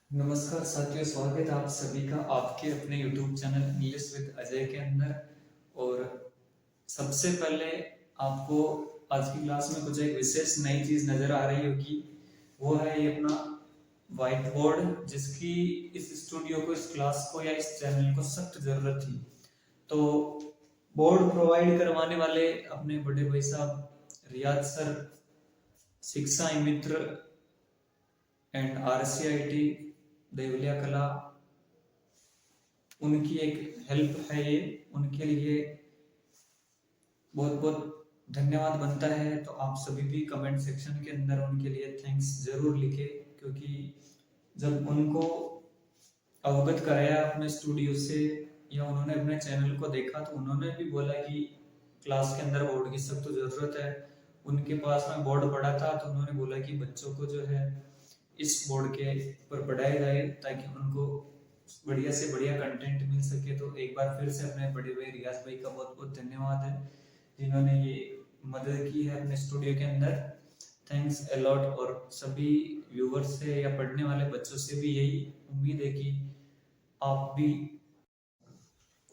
नमस्कार साथियों, स्वागत है आप सभी का आपके अपने YouTube channel English with Ajay के अंदर। और सबसे पहले आपको आज की क्लास में कुछ एक विशेष नई चीज नजर आ रही होगी। वो है ये अपना व्हाइट बोर्ड, जिसकी इस स्टूडियो को, इस क्लास को या इस चैनल को सख्त जरूरत थी। तो बोर्ड प्रोवाइड करवाने वाले अपने बड़े भाई साहब रियाज सर, शिक्षा मित्र एंड RCIT देवलिया कला, उनकी एक हेल्प है ये। उनके लिए बहुत बहुत धन्यवाद बनता है। तो आप सभी भी कमेंट सेक्शन के अंदर उनके लिए थैंक्स जरूर लिखे, क्योंकि जब उनको अवगत कराया अपने स्टूडियो से या उन्होंने अपने चैनल को देखा, तो उन्होंने भी बोला कि क्लास के अंदर बोर्ड की सख्त जरूरत है। उनके पास में बोर्ड पड़ा था, तो उन्होंने बोला कि बच्चों को जो है इस बोर्ड के ऊपर पढ़ाया जाए ताकि उनको बढ़िया से बढ़िया कंटेंट मिल सके। तो एक बार फिर से अपने बड़े भाई रियाज भाई का बहुत बहुत धन्यवाद है, जिन्होंने ये मदद की है अपने स्टूडियो के अंदर। Thanks a lot. और सभी व्यूवर्स से या पढ़ने वाले बच्चों से भी यही उम्मीद है कि आप भी।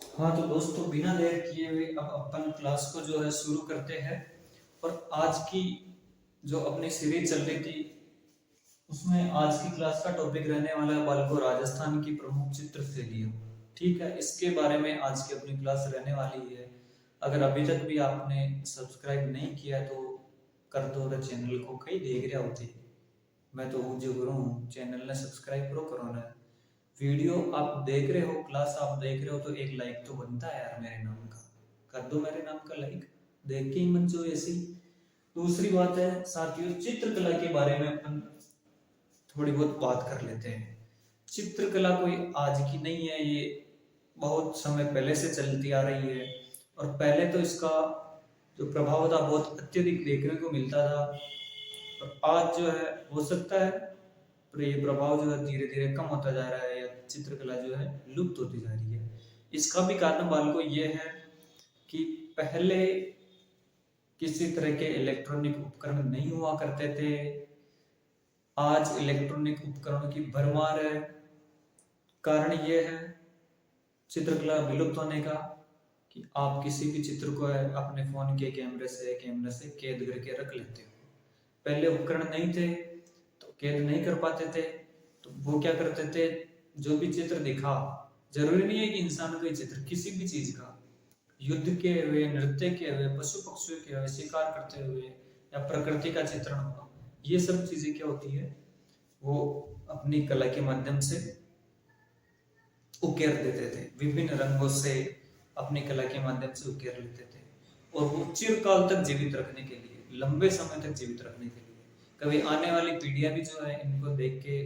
हाँ तो दोस्तों, बिना देर किए हुए अब अपन क्लास को जो है शुरू करते हैं। और आज की जो अपनी सीरीज चल रही थी, उसमें आज की क्लास का टॉपिक रहने वाला है बालकों राजस्थान की प्रमुख चित्रशैलियाँ। ठीक है, इसके बारे में आज की अपनी क्लास रहने वाली है। अगर अभी तक भी आपने सब्सक्राइब नहीं किया तो कर दो तो चैनल को, कहीं देख रहे होते मैं तो हूँ जो गुरु हूँ, चैनल ने सब्सक्राइब करो ना। वीडियो आप देख रहे हो, क्लास आप देख रहे हो, तो एक लाइक तो बनता है यार मेरे नाम का। कर दो मेरे नाम का लाइक, देख के ही मन जो ऐसी। दूसरी बात है साथियों, चित्रकला के बारे में अपन थोड़ी बहुत बात कर लेते हैं। चित्रकला कोई आज की नहीं है, ये बहुत समय पहले से चलती आ रही है। और पहले तो इसका जो प्रभाव था बहुत अत्यधिक देखने को मिलता था, और आज जो है हो सकता है पर ये प्रभाव जो है धीरे धीरे कम होता जा रहा है, या चित्रकला जो है लुप्त होती जा रही है। इसका भी कारण बालकों ये है कि पहले किसी तरह के इलेक्ट्रॉनिक उपकरण नहीं हुआ करते थे। आज इलेक्ट्रॉनिक उपकरणों की भरमार है। कारण ये है चित्रकला विलुप्त होने का कि आप किसी भी चित्र को है अपने फोन के कैमरे से कैद करके रख लेते हो। पहले उपकरण नहीं थे तो कैद नहीं कर पाते थे, तो वो क्या करते थे, जो भी चित्र दिखा, जरूरी नहीं है कि इंसान का चित्र, किसी भी चीज का, युद्ध के हुए, नृत्य के हुए, पशु पक्षियों के हुए, शिकार करते हुए, या प्रकृति का चित्रण हुआ, ये सब चीजें क्या होती है, वो अपनी कला के माध्यम से उकेर देते थे, विभिन्न रंगों से अपनी कला के माध्यम से उकेर लेते थे। और वो चिरकाल तक जीवित रखने के लिए, लंबे समय तक जीवित रखने के लिए, कभी आने वाली पीढ़ियां भी जो है इनको देख के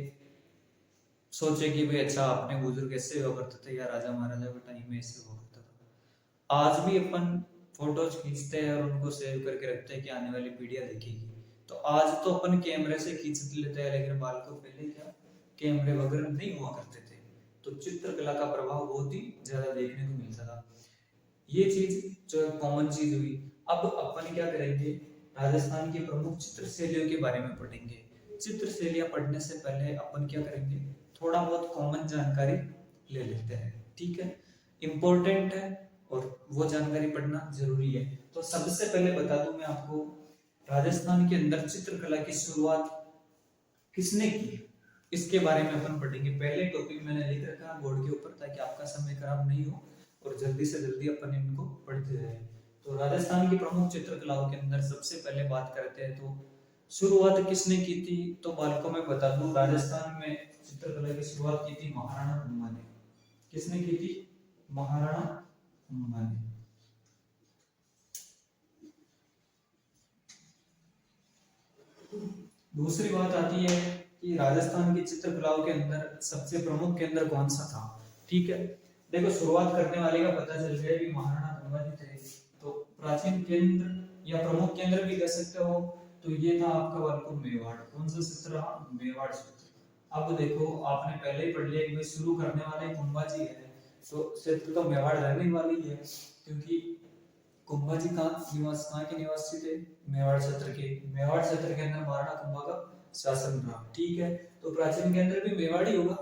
सोचे कि भाई अच्छा, अपने बुजुर्ग ऐसे हुआ करते थे या राजा महाराजा के टाइम में ऐसे हुआ करता था। आज भी अपन फोटोज खींचते हैं और उनको सेव करके रखते हैं कि आने वाली पीढ़ियां देखेगी। तो आज तो अपन कैमरे से खींच लेते हैं, लेकिन बालकों पहले क्या कैमरे वगैरह नहीं हुआ करते थे, तो चित्रकला का प्रभाव बहुत ही ज्यादा देखने को मिलता था। ये चीज जो कॉमन चीज हुई। अब अपन क्या करेंगे, राजस्थान की प्रमुख चित्र शैलियों के बारे में पढ़ेंगे। चित्र शैलियां पढ़ने से पहले अपन क्या करेंगे, थोड़ा बहुत कॉमन जानकारी ले लेते हैं। ठीक है, इंपॉर्टेंट है और वो जानकारी पढ़ना जरूरी है। तो सबसे पहले बता दूं मैं आपको, राजस्थान के अंदर चित्रकला की शुरुआत किसने की, इसके बारे में अपन पढ़ेंगे। पहले टॉपिक मैंने लिख रखा है बोर्ड के ऊपर, ताकि आपका समय खराब नहीं हो और जल्दी से जल्दी अपन इनको पढ़ते जाए। तो राजस्थान की प्रमुख चित्रकलाओं के अंदर सबसे पहले बात करते हैं, तो शुरुआत किसने की थी, तो बालकों में बता दूं, राजस्थान में चित्रकला की शुरुआत की थी महाराणा प्रताप ने। किसने की थी, महाराणा प्रताप ने। दूसरी बात आती है कि राजस्थान की चित्रकलाओं के अंदर सबसे प्रमुख केंद्र कौन सा था। ठीक है, देखो शुरुआत करने वाले का पता चल गया कि महाराणा प्रताप थे। तो प्राचीन केंद्र या प्रमुख केंद्र भी कह सकते हो, तो ये था आपका बालकों मेवाड़। कौन सा क्षेत्र रहा, मेवाड़ क्षेत्र। अब देखो आपने पहले ही पढ़ लिया कि शुरू करने वाले कुंभाजी है, तो क्षेत्र तो मेवाड़ रहने वाली है, क्योंकि कुंभाजी कहाँ के निवासी थे, मेवाड़ क्षेत्र के। मेवाड़ क्षेत्र के अंदर महाराणा कुंभा का शासन रहा। ठीक है, तो प्राचीन के अंदर भी मेवाड़ी होगा,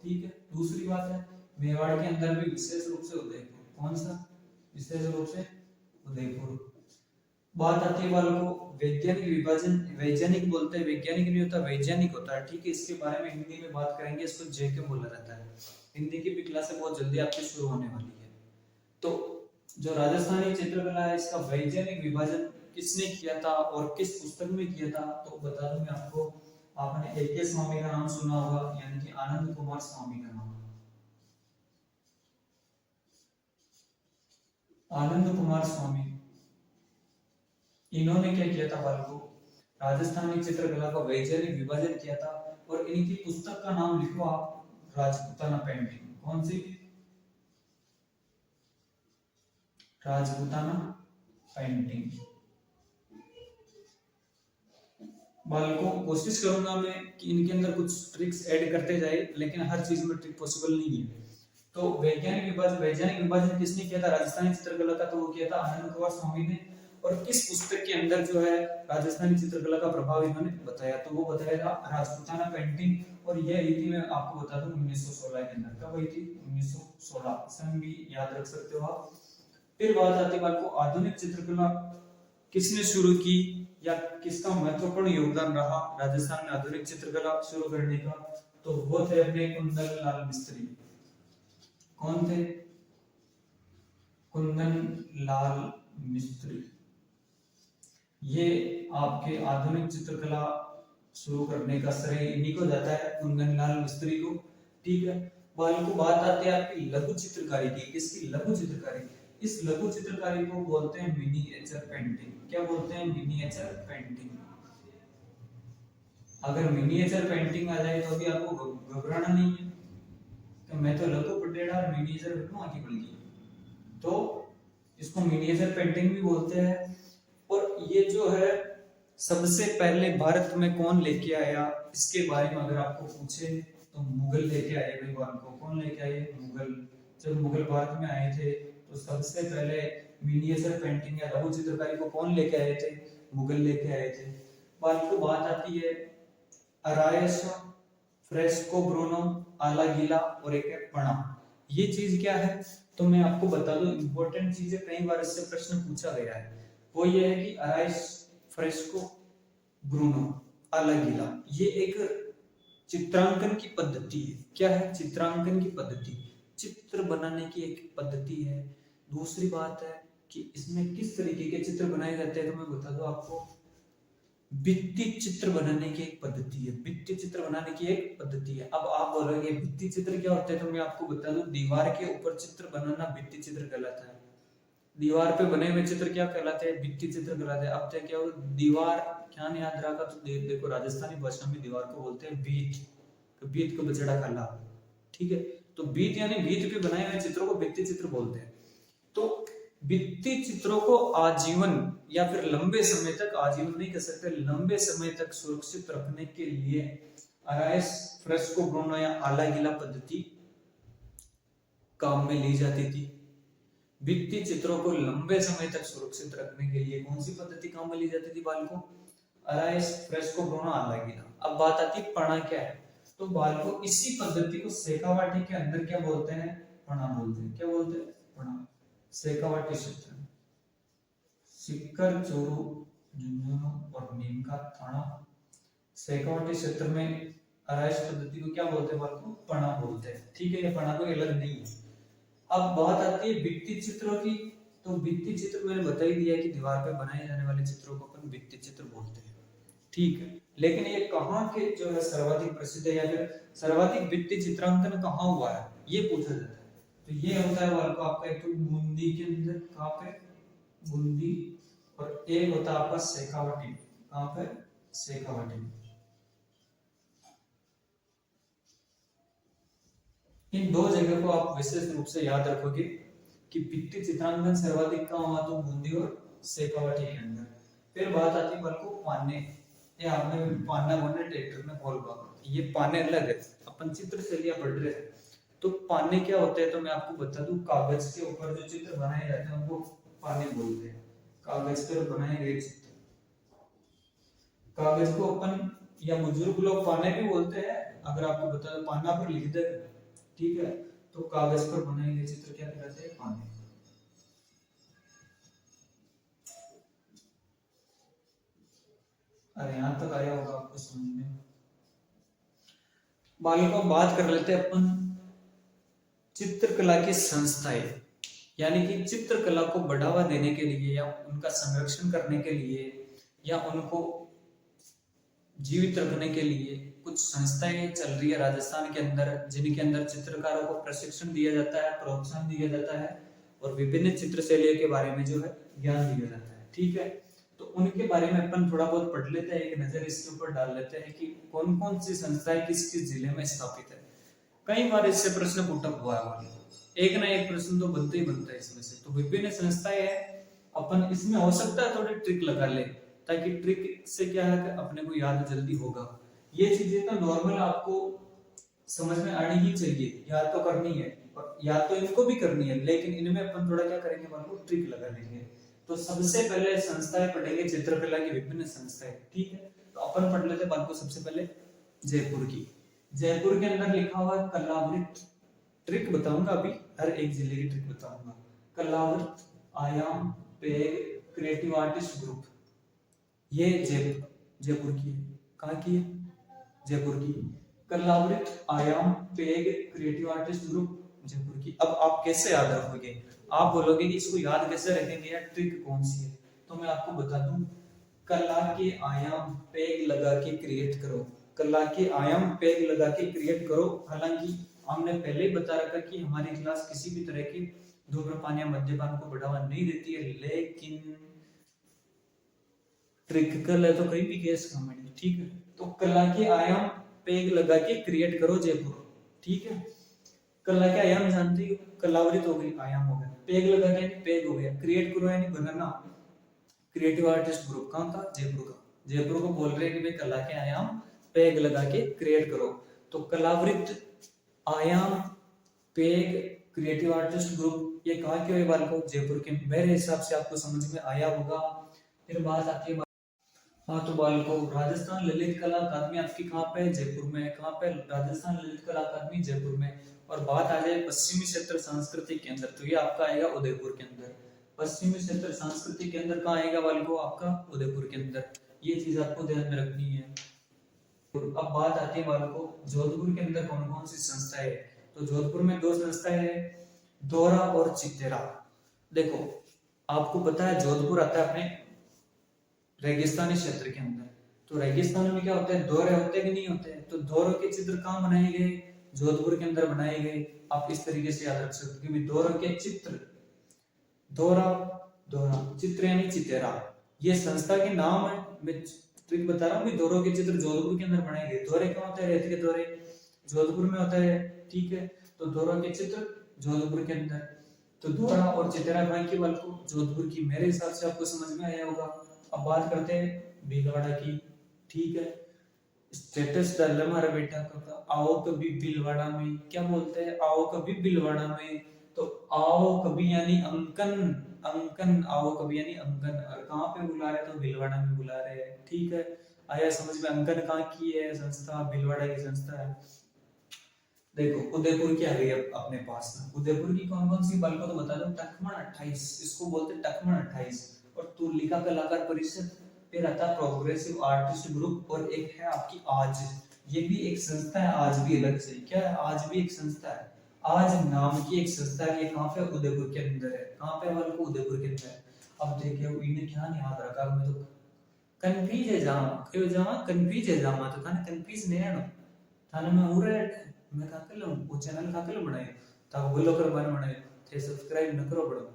ठीक है। दूसरी बात है मेवाड़ के अंदर भी विशेष रूप से उदयपुर, कौन सा, विशेष रूप से उदयपुर। बात आती है बालकों वैज्ञानिक विभाजन, वैज्ञानिक बोलते हैं, वैज्ञानिक नहीं होता वैज्ञानिक होता है, ठीक है। इसके बारे में हिंदी में बात करेंगे, इसको जेके बोला जाता है। हिंदी की भी क्लासें बहुत जल्दी आपकी शुरू होने वाली है। तो जो राजस्थानी चित्रकला है इसका वैज्ञानिक विभाजन किसने किया था और किस पुस्तक में किया था, तो बता दूं मैं आपको, आपने एके स्वामी का नाम सुना होगा, यानी कि आनंद कुमार स्वामी का नाम, आनंद कुमार स्वामी। इन्होंने क्या किया था बालकों, राजस्थानी चित्रकला का वैज्ञानिक विभाजन किया था। और इनकी पुस्तक का नाम लिखो आप, राजपूताना पेंटिंग, कौन सी, राजपूताना पेंटिंग। बालकों कोशिश करूंगा मैं कि इनके अंदर कुछ ट्रिक्स ऐड करते जाए, लेकिन हर चीज में ट्रिक पॉसिबल नहीं है। तो वैज्ञानिक विभाजन किसने किया था राजस्थानी चित्रकला का, तो वो किया था आनंद कुमार स्वामी ने। और किस पुस्तक के अंदर जो है राजस्थानी चित्रकला का प्रभाव इन्होंने बताया, तो वो बताया था राजपूताना पेंटिंग। और यह रीति मैं आपको बता दूं 1916 के अंदर, कब हुई थी, 1916, सन भी याद रख सकते हो आप। फिर बात आती है आपको आधुनिक चित्रकला किसने शुरू की या किसका महत्वपूर्ण योगदान रहा राजस्थान में आधुनिक चित्रकला शुरू करने का, तो वो थे अपने कुंदन लाल मिस्त्री। कौन थे, कुंदन लाल मिस्त्री। ये आपके आधुनिक चित्रकला शुरू करने का श्रेय इन्हीं को जाता है, कुंदन लाल मिस्त्री को, ठीक है। बालकों बात आती है आपकी लघु चित्रकारी की, किसकी, लघु चित्रकारी। इस लघु चित्रकारी को बोलते हैं मिनिएचर पेंटिंग। क्या बोलते हैं, मिनिएचर पेंटिंग। अगर मिनिएचर पेंटिंग आ जाए तो अभी आपको घबराना नहीं है, तो मैं तो लघु पटेड़ा और मिनिएचर बनूंगा की बल्कि, तो इसको मिनिएचर पेंटिंग भी बोलते हैं। और ये जो है सबसे पहले भारत में कौन लेके आया, इसके बारे में अगर आपको पूछे तो मुगल लेके आए भाई बात को, कौन लेके आए, मुगल। जब मुगल भारत में आए थे तो सबसे पहले मिनिएचर पेंटिंग या लघु चित्रकारी को कौन लेके आए थे, मुगल लेके आए थे। बात को बात आती है अरायस, फ्रेस्को, ब्रूनो, आला गीला और एक है पणा। ये चीज क्या है, तो मैं आपको बता दूं, इंपॉर्टेंट चीज है, कई बार इससे प्रश्न पूछा गया है। वो ये है कि अराइस, फ्रेस्को, ब्रूनो, आला गीला, ये एक चित्रांकन की पद्धति है। क्या है, चित्रांकन की पद्धति, चित्र बनाने की एक पद्धति है। दूसरी बात है कि इसमें किस तरीके के चित्र बनाए जाते हैं, तो मैं बता दूं आपको, भित्ति चित्र बनाने की एक पद्धति है, भित्ति चित्र बनाने की एक पद्धति है। अब आप बोलोगे भित्ति चित्र क्या होता है, तो मैं आपको बता दूं, दीवार के ऊपर चित्र बनाना भित्ति चित्र कहलाता है। दीवार पे बने हुए चित्र क्या कहलाते हैं, भित्ति चित्र कहलाते हैं। अब तक क्या हो, दीवार क्या नहीं याद रखा, तो देखो राजस्थानी भाषा में दीवार को बोलते हैं भीत, तो भीत को बचड़ा खाला, ठीक है। तो भीत यानी भीत पे बनाए हुए चित्रों को भित्ति चित्र बोलते हैं। तो भित्ति चित्रों को आजीवन या फिर लंबे समय तक, आजीवन नहीं कह सकते, लंबे समय तक सुरक्षित रखने के लिए अराइस, फ्रेस्को, ब्रूनो या आला गीला पद्धति काम में ली जाती थी। भित्ति चित्रों को लंबे समय तक सुरक्षित रखने के लिए कौन सी पद्धति काम में ली जाती थी बालकों, अराइस, फ्रेस्को, ब्रूनो, आला गीला। अब बात आती है पणा क्या है, तो बालकों इसी पद्धति को शेखावाटी के अंदर क्या बोलते हैं, पणा बोलते हैं। क्या बोलते हैं, पणा। शेखावाटी क्षेत्र, सिक्कर, चोरू, झुंझुनू और नीम का थाना। शेखावाटी क्षेत्र में अराइस पद्धति को क्या बोलते हैं बालकों, पणा बोलते हैं, ठीक है। ये पणा कोई अलग नहीं है। अब बात आती है भित्ति चित्रों की, तो भित्ति चित्र मैंने बता ही दिया कि दीवार पे बनाए जाने वाले चित्रों को अपन भित्ति चित्र बोलते हैं, ठीक है। लेकिन ये कहाँ के जो है सर्वाधिक प्रसिद्ध है या फिर सर्वाधिक भित्ति चित्रांकन कहाँ हुआ है, ये पूछा जाता है। तो ये होता है बालकों आपका, एक तो बूंदी के अंदर, कहाँ पे, बूंदी, और एक होता है आपका शेखावाटी, कहाँ पे, शेखावाटी। इन दो जगह को आप विशेष रूप से याद रखोगे कि भित्ति चित्रांकन सर्वाधिक कहाँ हुआ, तो बूंदी और शेखावाटी के अंदर। फिर बात आती है बालकों पाने, ये आपने पाना बोलने ट्रैक्टर में बोल पाओ, ये पाने अलग है, अपन चित्र शैलियां पढ़ रहे हैं। तो पाने क्या होते हैं, तो मैं आपको बता दूं, कागज के ऊपर जो चित्र बनाए जाते हैं उनको पाने बोलते हैं। कागज पर बनाए गए चित्र, कागज को अपन या बुजुर्ग लोग पाने भी बोलते हैं अगर आपको बता दो पाना पर लिख दे, ठीक है, तो कागज पर बनाए गए चित्र क्या कहलाते हैं? पाने। अरे यहां तक आया होगा आपको समझ में। बालकों बात कर लेते हैं अपन चित्रकला की संस्थाएं, यानी कि चित्रकला को बढ़ावा देने के लिए या उनका संरक्षण करने के लिए या उनको जीवित रखने के लिए कुछ संस्थाएं चल रही है राजस्थान के अंदर, जिनके अंदर चित्रकारों को प्रशिक्षण दिया जाता है, प्रोत्साहन दिया जाता है और विभिन्न चित्र शैलियों के बारे में जो है ज्ञान दिया जाता है। ठीक है, तो उनके बारे में अपन थोड़ा बहुत पढ़ लेते हैं, एक नजर इसके ऊपर डाल लेते हैं कि कौन कौन सी संस्थाएं किस किस जिले में स्थापित है। कई बार इससे प्रश्न पुटअप हुआ है, एक ना एक प्रश्न तो बनता ही बनता है इसमें से। तो विभिन्न संस्थाएं है, अपन इसमें हो सकता है थोड़ी ट्रिक लगा ले, ताकि ट्रिक से क्या है कि अपने को याद जल्दी होगा। ये चीजें तो नॉर्मल आपको समझ में आनी ही चाहिए, याद तो करनी है और याद तो इनको भी करनी है, लेकिन इनमें अपन थोड़ा क्या करेंगे, मान लो ट्रिक लगा लेंगे। तो सबसे पहले संस्थाएं पढ़ेंगे, चित्रकला की विभिन्न संस्थाएं। ठीक है, तो अपन पढ़ लेते बात को सबसे पहले जयपुर की। जयपुर के अंदर लिखा हुआ कलावृत, ट्रिक बताऊंगा अभी, हर एक जिले की ट्रिक बताऊंगा। कलावृत, आयाम, पेग, क्रिएटिव आर्टिस्ट ग्रुप, ये जयपुर की है। कहाँ की है? जयपुर की। कलावृत, आयाम, peg, creative artist group, Jaipur की। अब आप कैसे याद रखोगे? आप बोलोगे कि इसको याद कैसे रखेंगे या ट्रिक कौन सी है, तो मैं आपको बता दूं, कला के आयाम पेग लगा के क्रिएट करो। कला के आयाम पेग लगा के क्रिएट करो। हालांकि हमने पहले ही बता रखा कि हमारी क्लास किसी भी तरह की धूम्रपान या मद्यपान को बढ़ावा नहीं देती है, लेकिन ट्रिकल है तो कहीं भी केस कॉमेडी। ठीक है, तो कला के आयाम पेग लगा के क्रिएट करो जयपुर। ठीक है, कला के आयाम जानते हो, कलावृत हो गई, आयाम हो गया, पेग लगा के पेग हो गया, क्रिएट करो यानी बनाना, क्रिएटिव आर्टिस्ट ग्रुप कहाँ का? जयपुर का। जयपुर को बोल रहे हैं कि भाई कला के आयाम पेग लगा के क्रिएट करो। तो कलावृत, आयाम, पेग, क्रिएटिव आर्टिस्ट ग्रुप, ये कहाँ के बालकों? जयपुर के। मेरे हिसाब से आपको समझ में आया होगा। फिर बात आती है, हाँ तो बालकों राजस्थान ललित कला अकादमी आपकी कहाँ पे है? जयपुर में। कहाँ पे? राजस्थान ललित कला अकादमी जयपुर में। और बात आ जाए पश्चिमी क्षेत्र सांस्कृतिक केंद्र, तो ये आपका आएगा उदयपुर के अंदर। पश्चिमी क्षेत्र सांस्कृतिक केंद्र कहाँ आएगा बालकों? आपका उदयपुर के अंदर। ये चीज आपको ध्यान में रखनी है। अब बात आती है बालकों जोधपुर के अंदर कौन कौन सी संस्थाएं है? तो जोधपुर में दो संस्थाएं है, दोहरा और चितेरा। देखो आपको पता है जोधपुर आता है अपने रेगिस्तानी क्षेत्र के अंदर, तो रेगिस्तान में क्या होता है? दोहरे होते कि नहीं होते? तो दोहरों के चित्र कहाँ बनाए गए? जोधपुर के अंदर बनाए गए। आप इस तरीके से याद रख सकते हो कि दोहरों के चित्र, दोहरा, दोहरा, चित्र यानी चितेरा, ये संस्था के नाम है। मैं ट्रिक बता रहा हूँ कि दोहरों के चित्र जोधपुर के अंदर बनाए गए। दोहरे क्यों होते हैं? रेत के दोहरे जोधपुर में होता है। ठीक है, तो दोहरों के चित्र जोधपुर के अंदर। तो दोहरा और चितेरा कहाँ की बालकों? जोधपुर की। मेरे हिसाब से आपको समझ में आया होगा। अब बात करते हैं भीलवाड़ा की। ठीक है, स्टेटस डाल हमारा बेटा का, आओ कभी भीलवाड़ा में। क्या बोलते हैं? आओ कभी भीलवाड़ा में। तो आओ कभी यानी अंकन, अंकन, आओ कभी यानी अंकन। और कहाँ पे बुला रहे? तो भीलवाड़ा में बुला रहे हैं। ठीक है, आया समझ में? अंकन कहाँ की है संस्था? भीलवाड़ा की संस्था है। देखो उदयपुर की आ गई अपने पास में। उदयपुर की कौन कौन सी बालकों तो बता दो। टकमण 28, इसको बोलते हैं टकमण 28। और तुलिका कलाकार परिषद, फिर आता प्रोग्रेसिव आर्टिस्ट ग्रुप, और एक है आपकी आज। ये भी एक संस्था है, आज भी अलग से। क्या है? आज भी एक संस्था है, आज नाम की एक संस्था है। ये कहाँ पे? उदयपुर के अंदर है। कहाँ पे वाले को? उदयपुर के अंदर। अब देखिए इन्हें क्या नहीं याद रखा, मैं तो कंफ्यूज है जामा, क्यों जामा कंफ्यूज है जामा, तो थाने कंफ्यूज नहीं है थाने में हो रहा है। मैं का कर लूं वो चैनल का कर बनाए ताको बोलो कर बनाए थे, सब्सक्राइब न करो बड़ो,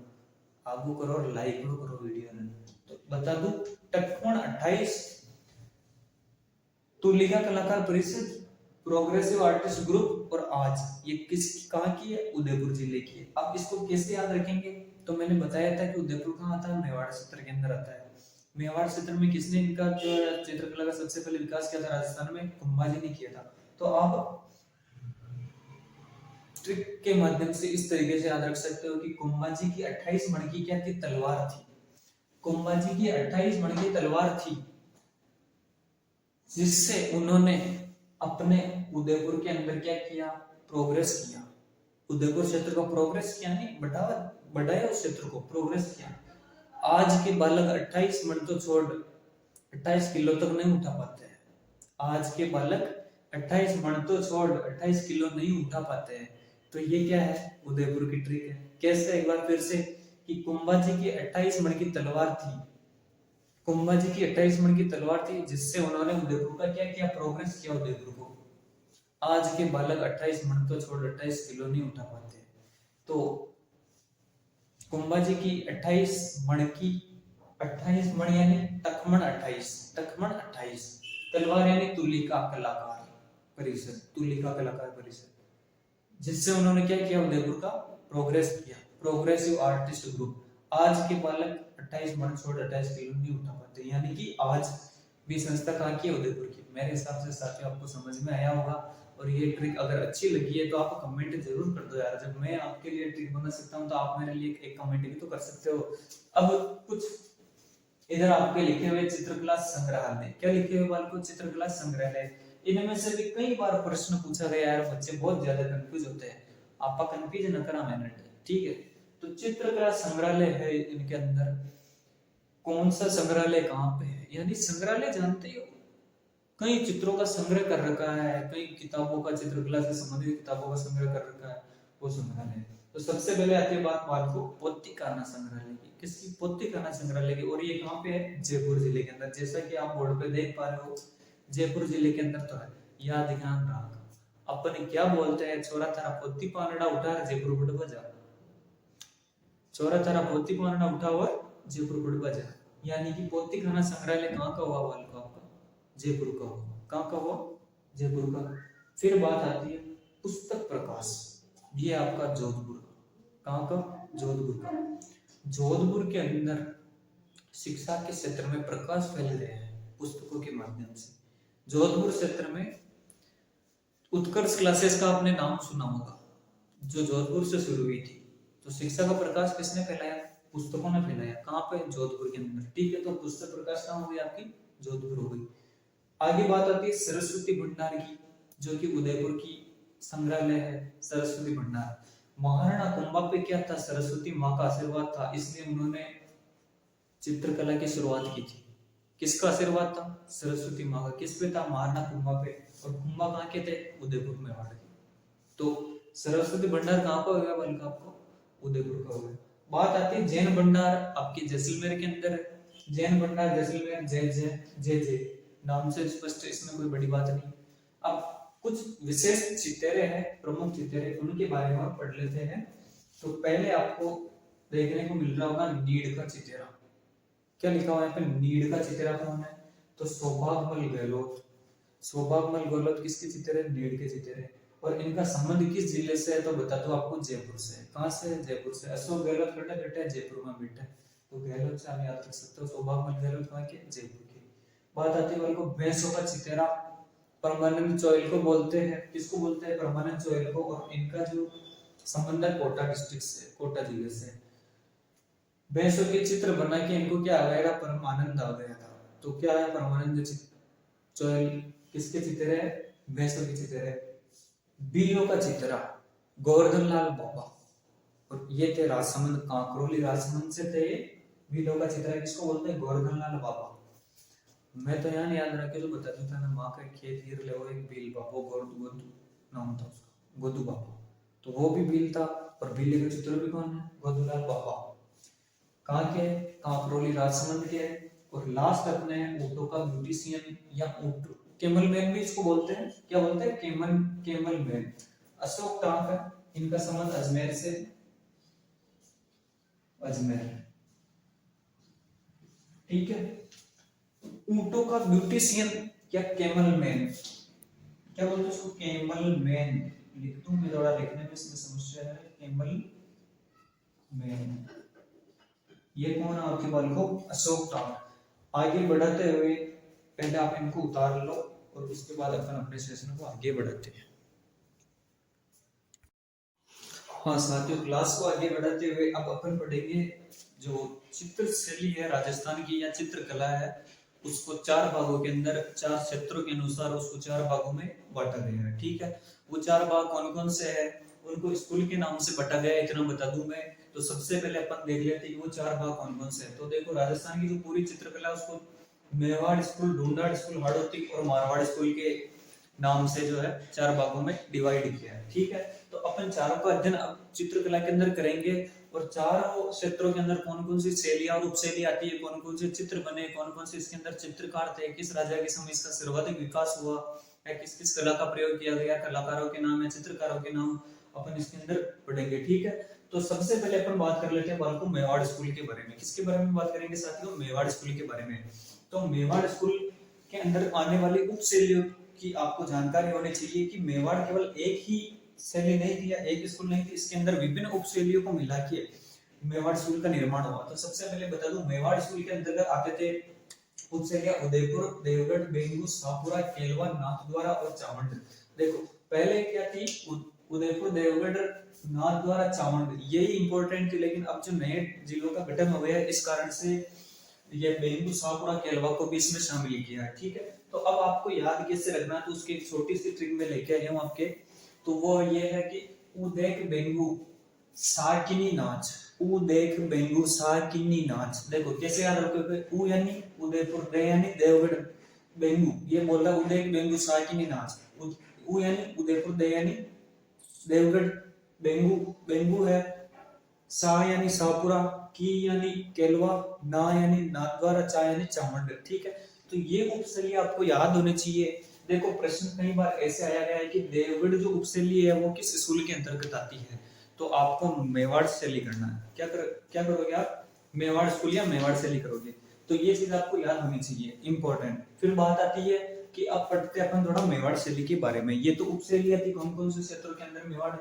आगू करो और लाइक करो वीडियो ने। तो बता दूं टकमण 28, तुलिका कलाकार परिषद, प्रोग्रेसिव आर्टिस्ट ग्रुप और आज, ये किस कहाँ की है? उदयपुर जिले की है। अब इसको कैसे याद रखेंगे? तो मैंने बताया था कि उदयपुर कहाँ आता है? मेवाड़ क्षेत्र के अंदर आता है। मेवाड़ क्षेत्र में किसने इनका जो चित्रकला का सबसे पहले विकास किया था? राजस्थान में कुंभाजी ने किया था। तो आप ट्रिक के माध्यम से इस तरीके से याद रख सकते हो कि कुंभाजी की 28 मण की क्या थी? तलवार थी। कुंभाजी की 28 मण की तलवार थी, जिससे उन्होंने अपने उदयपुर के अंदर क्या किया, प्रोग्रेस किया। उदयपुर क्षेत्र को प्रोग्रेस किया, नहीं बढ़ाया उस क्षेत्र को, प्रोग्रेस किया। आज के बालक 28 मन तो छोड़ 28 किलो तक नहीं उठा पाते हैं। आज के बालक 28 मन तो छोड़ 28 किलो नहीं उठा पाते हैं। तो ये क्या है, उदयपुर की ट्रिक है। कैसे, एक बार फिर से, कि कुंभाजी की 28 मन की तलवार थी, कुंभाजी की 28 मन की तलवार थी, जिससे उन्होंने उदयपुर का क्या किया, प्रोग्रेस किया उदयपुर को। आज के बालक 28 मन तो छोड़ 28 किलो नहीं उठा पाते। तो कुंभाजी की 28 मण की, 28 मण यानी टकमण 28 तलवार यानी तुलिका कलाकार परिषद, तुलिका कलाकार परिषद, जिससे उन्होंने क्या किया, उदयपुर का प्रोग्रेस किया, प्रोग्रेसिव आर्टिस्ट ग्रुप। आज के बालक 28 मण छोड़ 28 किलो नहीं उठा पाते, यानी कि आज भी संस्था कहाँ की है, उदयपुर की। मेरे हिसाब से साथियों आपको समझ में आया होगा, और ये ट्रिक अगर अच्छी लगी है तो आप कमेंट जरूर कर दो यार। जब मैं आपके लिए ट्रिक बना सकता हूँ तो आप मेरे लिए एक कमेंट भी तो कर सकते हो। अब कुछ इधर आपके लिखे हुए चित्रकला संग्रहालय, क्या लिखे हुए बालकों, चित्रकला संग्रहालय। इनमें से भी कई बार प्रश्न पूछा गया है, बच्चे बहुत ज्यादा कंफ्यूज होते हैं। आपका कंफ्यूज न करा मैंने, ठीक है। तो चित्रकला संग्रहालय है, इनके अंदर कौन सा संग्रहालय कहाँ पे है, यानी संग्रहालय जानते हो, कई चित्रों का संग्रह कर रखा है, कई किताबों का, चित्रकला से संबंधित किताबों का संग्रह कर रखा है, वो संग्रहालय। तो सबसे पहले आती है बात बालकों पोथिखाना संग्रहालय की। किसकी, पोथिखाना संग्रहालय की। और ये कहाँ पे है, जयपुर जिले के अंदर। जैसा कि आप बोर्ड पे देख पा रहे हो, जयपुर जिले के अंदर तो है। याद ध्यान रख, अपन क्या बोलते हैं, छोरा थारा पोथी पानड़ा उठा जयपुर बुढ़वा जा, छोरा थारा पोथी पानड़ा उठा हुआ जयपुर बुढ़वा जा। यानी कि पोथिखाना संग्रहालय कहाँ का हुआ बालकों, आपका जयपुर का हुआ। कहाँ का हुआ, जयपुर का। फिर बात आती है पुस्तक प्रकाश, ये आपका जोधपुर का। कहाँ का, जोधपुर का। जोधपुर के अंदर शिक्षा के क्षेत्र में प्रकाश फैल रहे हैं पुस्तकों के माध्यम से। जोधपुर क्षेत्र में उत्कर्ष क्लासेस का आपने नाम सुना होगा, जो जोधपुर से शुरू हुई थी। तो शिक्षा का प्रकाश किसने फैलाया, पुस्तकों ने फैलाया। कहाँ पे, जोधपुर के अंदर, ठीक है। तो पुस्तक प्रकाश कहाँ हो गई आपकी, जोधपुर हो गई। आगे बात आती है सरस्वती भंडार की, जो कि उदयपुर की संग्रहालय है, सरस्वती भंडार। महाराणा कुंभा पे क्या था, सरस्वती माँ का आशीर्वाद था, इसलिए उन्होंने चित्रकला की शुरुआत की थी। किसका आशीर्वाद था, सरस्वती माँ का। किस पे था, महाराणा कुंभा पे। और कुंभा कहाँ के थे, उदयपुर में वाले। तो सरस्वती भंडार कहाँ का हो गया बल्कि आपको, उदयपुर का हो गया। बात आती है जैन भंडार, आपकी जैसलमेर के अंदर है। जैन भंडार जैसलमेर, जय जय जय जय नाम से स्पष्ट, इसमें कोई बड़ी बात नहीं। अब कुछ विशेष चितेरे हैं, प्रमुख चितेरे, उनके बारे में पढ़ लेते हैं। तो पहले आपको देखने को मिल रहा होगा नीड़ का चितेरा। क्या लिखा हुआ है यहाँ पे, नीड़ का चितेरा कौन है, तो सौभागमल गहलोत। सौभागमल गहलोत किसके चितेरे, नीड़ के चितेरे। और इनका संबंध किस जिले से है, तो बता दो आपको, जयपुर से। कहां से, जयपुर से। अशोक गहलोत बेटा बेटा जयपुर में बेटा, तो गहलोत से हम याद रख सकते हो। सौभागमल गहलोत कहाँ के, जयपुर के। बात आती है को भैंसों का चितेरा, परमानंद चौयल को बोलते हैं। किसको बोलते हैं, परमानंद चौयल को। और इनका जो संबंध है कोटा डिस्ट्रिक्ट से, कोटा जिले से। भैंसों के चित्र बना के इनको क्या आ गया, परमानंद आ गया था। तो क्या है, परमानंद चौयल किसके चित्र है, भैंसों के चित्र है। बिलों का चित्रा, गोवर्धन लाल बाबा। और ये थे राजसमंद, कांकरोली राजसमंद से थे। बिलों का चित्रा किसको बोलते हैं, गोवर्धन लाल बाबा। मैं तो यहाँ याद रखे तो बता देता ना, माँ का खेत गिर ले, वो एक बिल बाबा, गोदू नाम था उसका, गोदू बाबा। तो वो भी बिल था। और बिल्ली का चित्र भी कौन है, गोदूलाल बाबा। कहाँ के, कांकरोली राजसमंद के। और लास्ट अपने ऊँटों का ब्यूटिशियन, या ऊँट केमल मैन भी इसको बोलते हैं। क्या बोलते हैं, केमल मैन। अशोक टांक है, इनका संबंध अजमेर से, अजमेर, ठीक है। ऊँटों का ब्यूटिशियन या केमल मैन, क्या बोलते हैं उसको, केमल मैन। लिख दूं मैं, थोड़ा लिखने में इसमें समस्या है। केमल मैन, ये कौन है आपके बालकों, अशोक टांक। आगे बढ़ाते हुए पहले आप इनको उतार लो, और उसके बाद अपन अपने सेशन को आगे बढ़ाते हैं। हाँ साथियों, क्लास को आगे बढ़ाते हुए अब अपन पढ़ेंगे जो चित्र शैली है राजस्थान की, या चित्रकला है, उसको 4 भागों के अंदर 4 क्षेत्रों के अनुसार उसको 4 भागों में बांटा गया है। ठीक है, वो 4 भाग कौन कौन से है, उनको स्कूल के नाम से बांटा गया है, इतना बता दूं मैं। तो सबसे पहले अपन देख लेते हैं कि वो 4 भाग कौन कौन से है। तो देखो, राजस्थान की जो पूरी चित्रकला उसको मेवाड़ स्कूल, ढूंढाड़ स्कूल, हाड़ौती और मारवाड़ स्कूल के नाम से जो है 4 भागों में डिवाइड किया है। ठीक है, तो अपन चारों का अध्ययन अब चित्रकला के अंदर करेंगे, और चारों क्षेत्रों के अंदर कौन कौन सी शैलियां और उपशैली आती है, कौन कौन से चित्र बने, कौन कौन से इसके अंदर चित्रकार थे, किस राजा के समय इसका सर्वाधिक विकास हुआ, या किस किस कला का प्रयोग किया गया, कलाकारों के नाम या चित्रकारों के नाम अपन इसके अंदर पढ़ेंगे। ठीक है, तो सबसे पहले अपन बात कर लेते हैं बालकों मेवाड़ स्कूल के बारे में। किसके बारे में बात करेंगे साथियों? मेवाड़ स्कूल के बारे में। तो मेवाड़ स्कूल के अंदर आने वाली उपशैलियों की आपको जानकारी होनी चाहिए कि मेवाड़ केवल एक ही शैली नहीं थी या एक स्कूल नहीं थी, इसके अंदर विभिन्न उपशैलियों को मिला के मेवाड़ स्कूल का निर्माण हुआ। तो सबसे पहले बता दूं, मेवाड़ स्कूल के अंतर्गत आते थे उपशैलियां उदयपुर, देवगढ़, बेंगू, शाहपुरा, केलवा, नाथद्वारा और चावंड। देखो, पहले क्या थी? उदयपुर, देवगढ़, नाथद्वारा, चावंड, यही इंपॉर्टेंट थी। लेकिन अब जो नए जिलों का गठन हो गया है, इस कारण से ये बेंगू, शाहपुरा, केलवा को भी इसमें शामिल किया है। ठीक है, तो अब आपको याद कैसे रखना, तो उसकी एक छोटी सी ट्रिक में लेके आया हूं आपके। तो वो ये है कि उदेक बेंगू साकिनी नाच, उदेक बेंगू साकिनी नाच। देखो कैसे याद रखोगे? उ यानी उदयपुर, दे यानी देवगढ़, बेंगू ये बोल रहा उदेक बेंगू साकिनी नाच। उ यानी उदयपुर, दे यानी देवगढ़, बेंगू बेंगू है, सा यानी शाहपुरा, की यानी केलवा, ना यानी नाथद्वारा, चा यानी चामुंड। ठीक है, तो ये उपशैली आपको याद होनी चाहिए। देखो, प्रश्न कई बार ऐसे आया गया है कि देवगढ़ जो उपशैली है वो किस स्कूल के अंतर्गत आती है, तो आपको मेवाड़ शैली करना है। क्या करोगे आप? मेवाड़ स्कूल या मेवाड़ शैली करोगे। तो ये चीज आपको याद होनी चाहिए, इंपॉर्टेंट। फिर बात आती है कि अब पढ़ते हैं अपन थोड़ा मेवाड़ शैली के बारे में। ये तो उपशैली थी, कौन कौन से क्षेत्रों के अंदर मेवाड़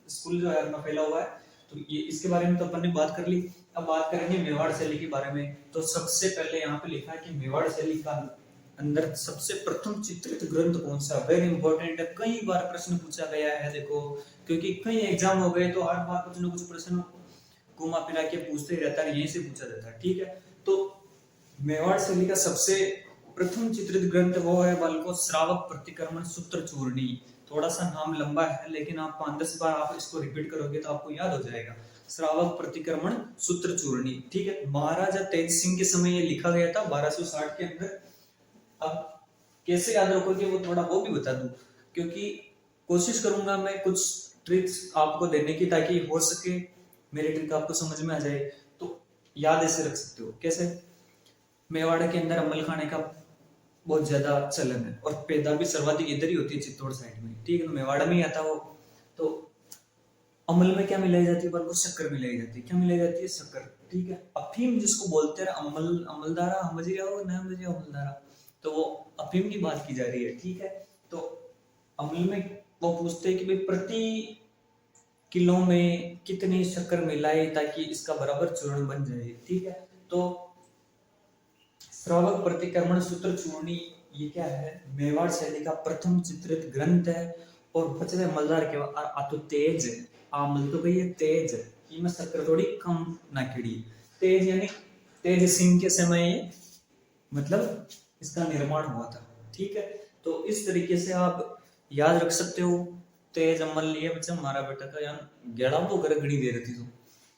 स्कूल जो है अपना फैला हुआ है, तो ये इसके बारे में तो अपन ने बात कर ली। अब बात करेंगे मेवाड़ शैली के बारे में। तो सबसे पहले यहाँ पे लिखा है कि मेवाड़ शैली का अंदर सबसे प्रथम चित्रित ग्रंथ कौन सा? वेरी इंपॉर्टेंट है, कई बार प्रश्न पूछा गया है। देखो, क्योंकि कई एग्जाम हो गए तो हर बार कुछ ना कुछ प्रश्न घुमा फिरा के पूछते ही रहता है, यहीं से पूछा जाता है। ठीक है, तो मेवाड़ शैली का सबसे प्रथम चित्रित ग्रंथ वो है बालको श्रावक प्रतिक्रमण सूत्र चूर्णी। थोड़ा सा नाम लंबा है, लेकिन आप 5-10 बार आप इसको रिपीट करोगे तो आपको याद हो जाएगा। श्रावक प्रतिक्रमण सूत्र चूर्णी। ठीक है, महाराजा तेज सिंह के समय ये लिखा गया था 1260 के अंदर। अब कैसे याद रखोगे वो थोड़ा वो भी बता दूं, क्योंकि कोशिश करूंगा मैं कुछ ट्रिक्स आपको देने की, ताकि हो सके मेरी ट्रिक आपको समझ में आ जाए। तो याद ऐसे रख सकते हो। कैसे? मेवाड़ के अंदर अमल खाने का बहुत ज्यादा चलन है, और पैदा भी सर्वाधिक इधर ही होती है, चित्तौड़ साइड में। ठीक है, तो मेवाड़ में ही आता वो। तो अमल में क्या मिलाई जाती है? बल्कि शक्कर मिलाई जाती है। क्या मिलाई जाती है? शक्कर। ठीक है, अफीम जिसको बोलते हैं, अमल, अमलदारा, समझ रहे हो ना? समझ रहे हो अमलदारा? तो वो अफीम की बात की जा रही है। ठीक है, तो अमल में वो पूछते हैं कि भाई प्रति किलो में कितनी शक्कर मिलाए ताकि इसका बराबर चूर्ण बन जाए। ठीक है, तो श्रावक प्रतिक्रमण सूत्र चूर्णी ये क्या है? मेवाड़ शैली का प्रथम चित्रित ग्रंथ है। और बचवे मलदार के आ तो तेज है, आमल तो भई तेज है, इनमें शक्कर थोड़ी कम ना खड़ी। तेज यानी तेज सिंह के समय मतलब इसका निर्माण हुआ था। ठीक है, तो इस तरीके से आप याद रख सकते हो। तेज अमल लिए बच्चा हमारा बेटा का यार गेड़ा तो गरगड़ी दे रही थी।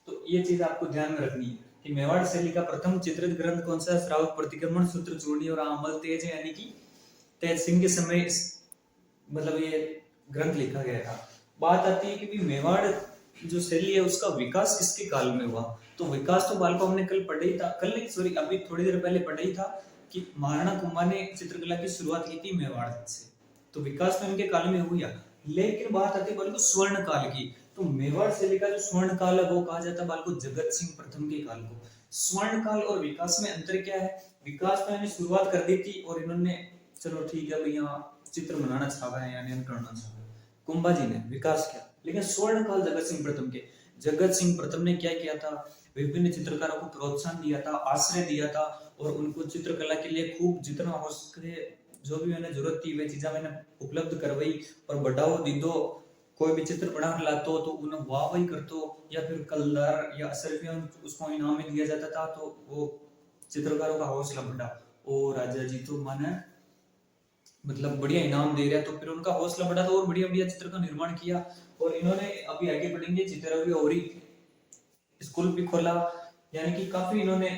तो ये चीज आपको ध्यान में रखनी है कि मेवाड़ शैली का प्रथम चित्रित ग्रंथ कौन सा? श्रावक प्रतिक्रमण सूत्र चूर्णी और अमल तेज है, यानी कि तेज सिंह के समय मतलब ये ग्रंथ लिखा गया था। बात आती है कि भी मेवाड़ जो शैली है उसका विकास किसके काल में हुआ? तो विकास तो बालको हमने कल पढ़ा ही था, कल नहीं सॉरी अभी थोड़ी देर पहले पढ़ा ही था कि महाराणा कुंभा ने चित्रकला की शुरुआत की थी मेवाड़ से। तो विकास तो इनके काल में हुआ। लेकिन बात आती है बालको स्वर्ण काल की। तो मेवाड़ शैली का जो स्वर्ण काल है वो कहा जाता है बालको जगत सिंह प्रथम के काल को। स्वर्ण काल और विकास में अंतर क्या है? विकास तो इन्होंने शुरुआत कर दी थी और इन्होंने चलो ठीक है भैया चित्र बनाना चाहा है यानी करना चाहा है, कुंभा जी ने विकास किया। लेकिन स्वर्ण काल जगत सिंह प्रथम के, जगत सिंह प्रथम ने क्या किया था? विभिन्न चित्रकारों को प्रोत्साहन दिया था, आश्रय दिया था, और उनको चित्रकला के लिए खूब जितना हो सके जो भी मैंने जरूरत थी वे चीजें मैंने उपलब्ध करवाई और बढ़ावा दी दो। कोई भी चित्र बना कर लातो तो उन्हें वाह वाही करतो, या फिर कलर या सर्फियां उसको इनाम में दिया जाता था, तो वो चित्रकारों का हौसला बढ़ा। और राजा जी तो माने मतलब बढ़िया इनाम दे रहा है, तो फिर उनका हौसला बढ़ा था और बढ़िया बढ़िया चित्र का निर्माण किया। और इन्होंने अभी आगे बढ़ेंगे चित्रकारी और ही स्कूल भी खोला, यानी कि काफी इन्होंने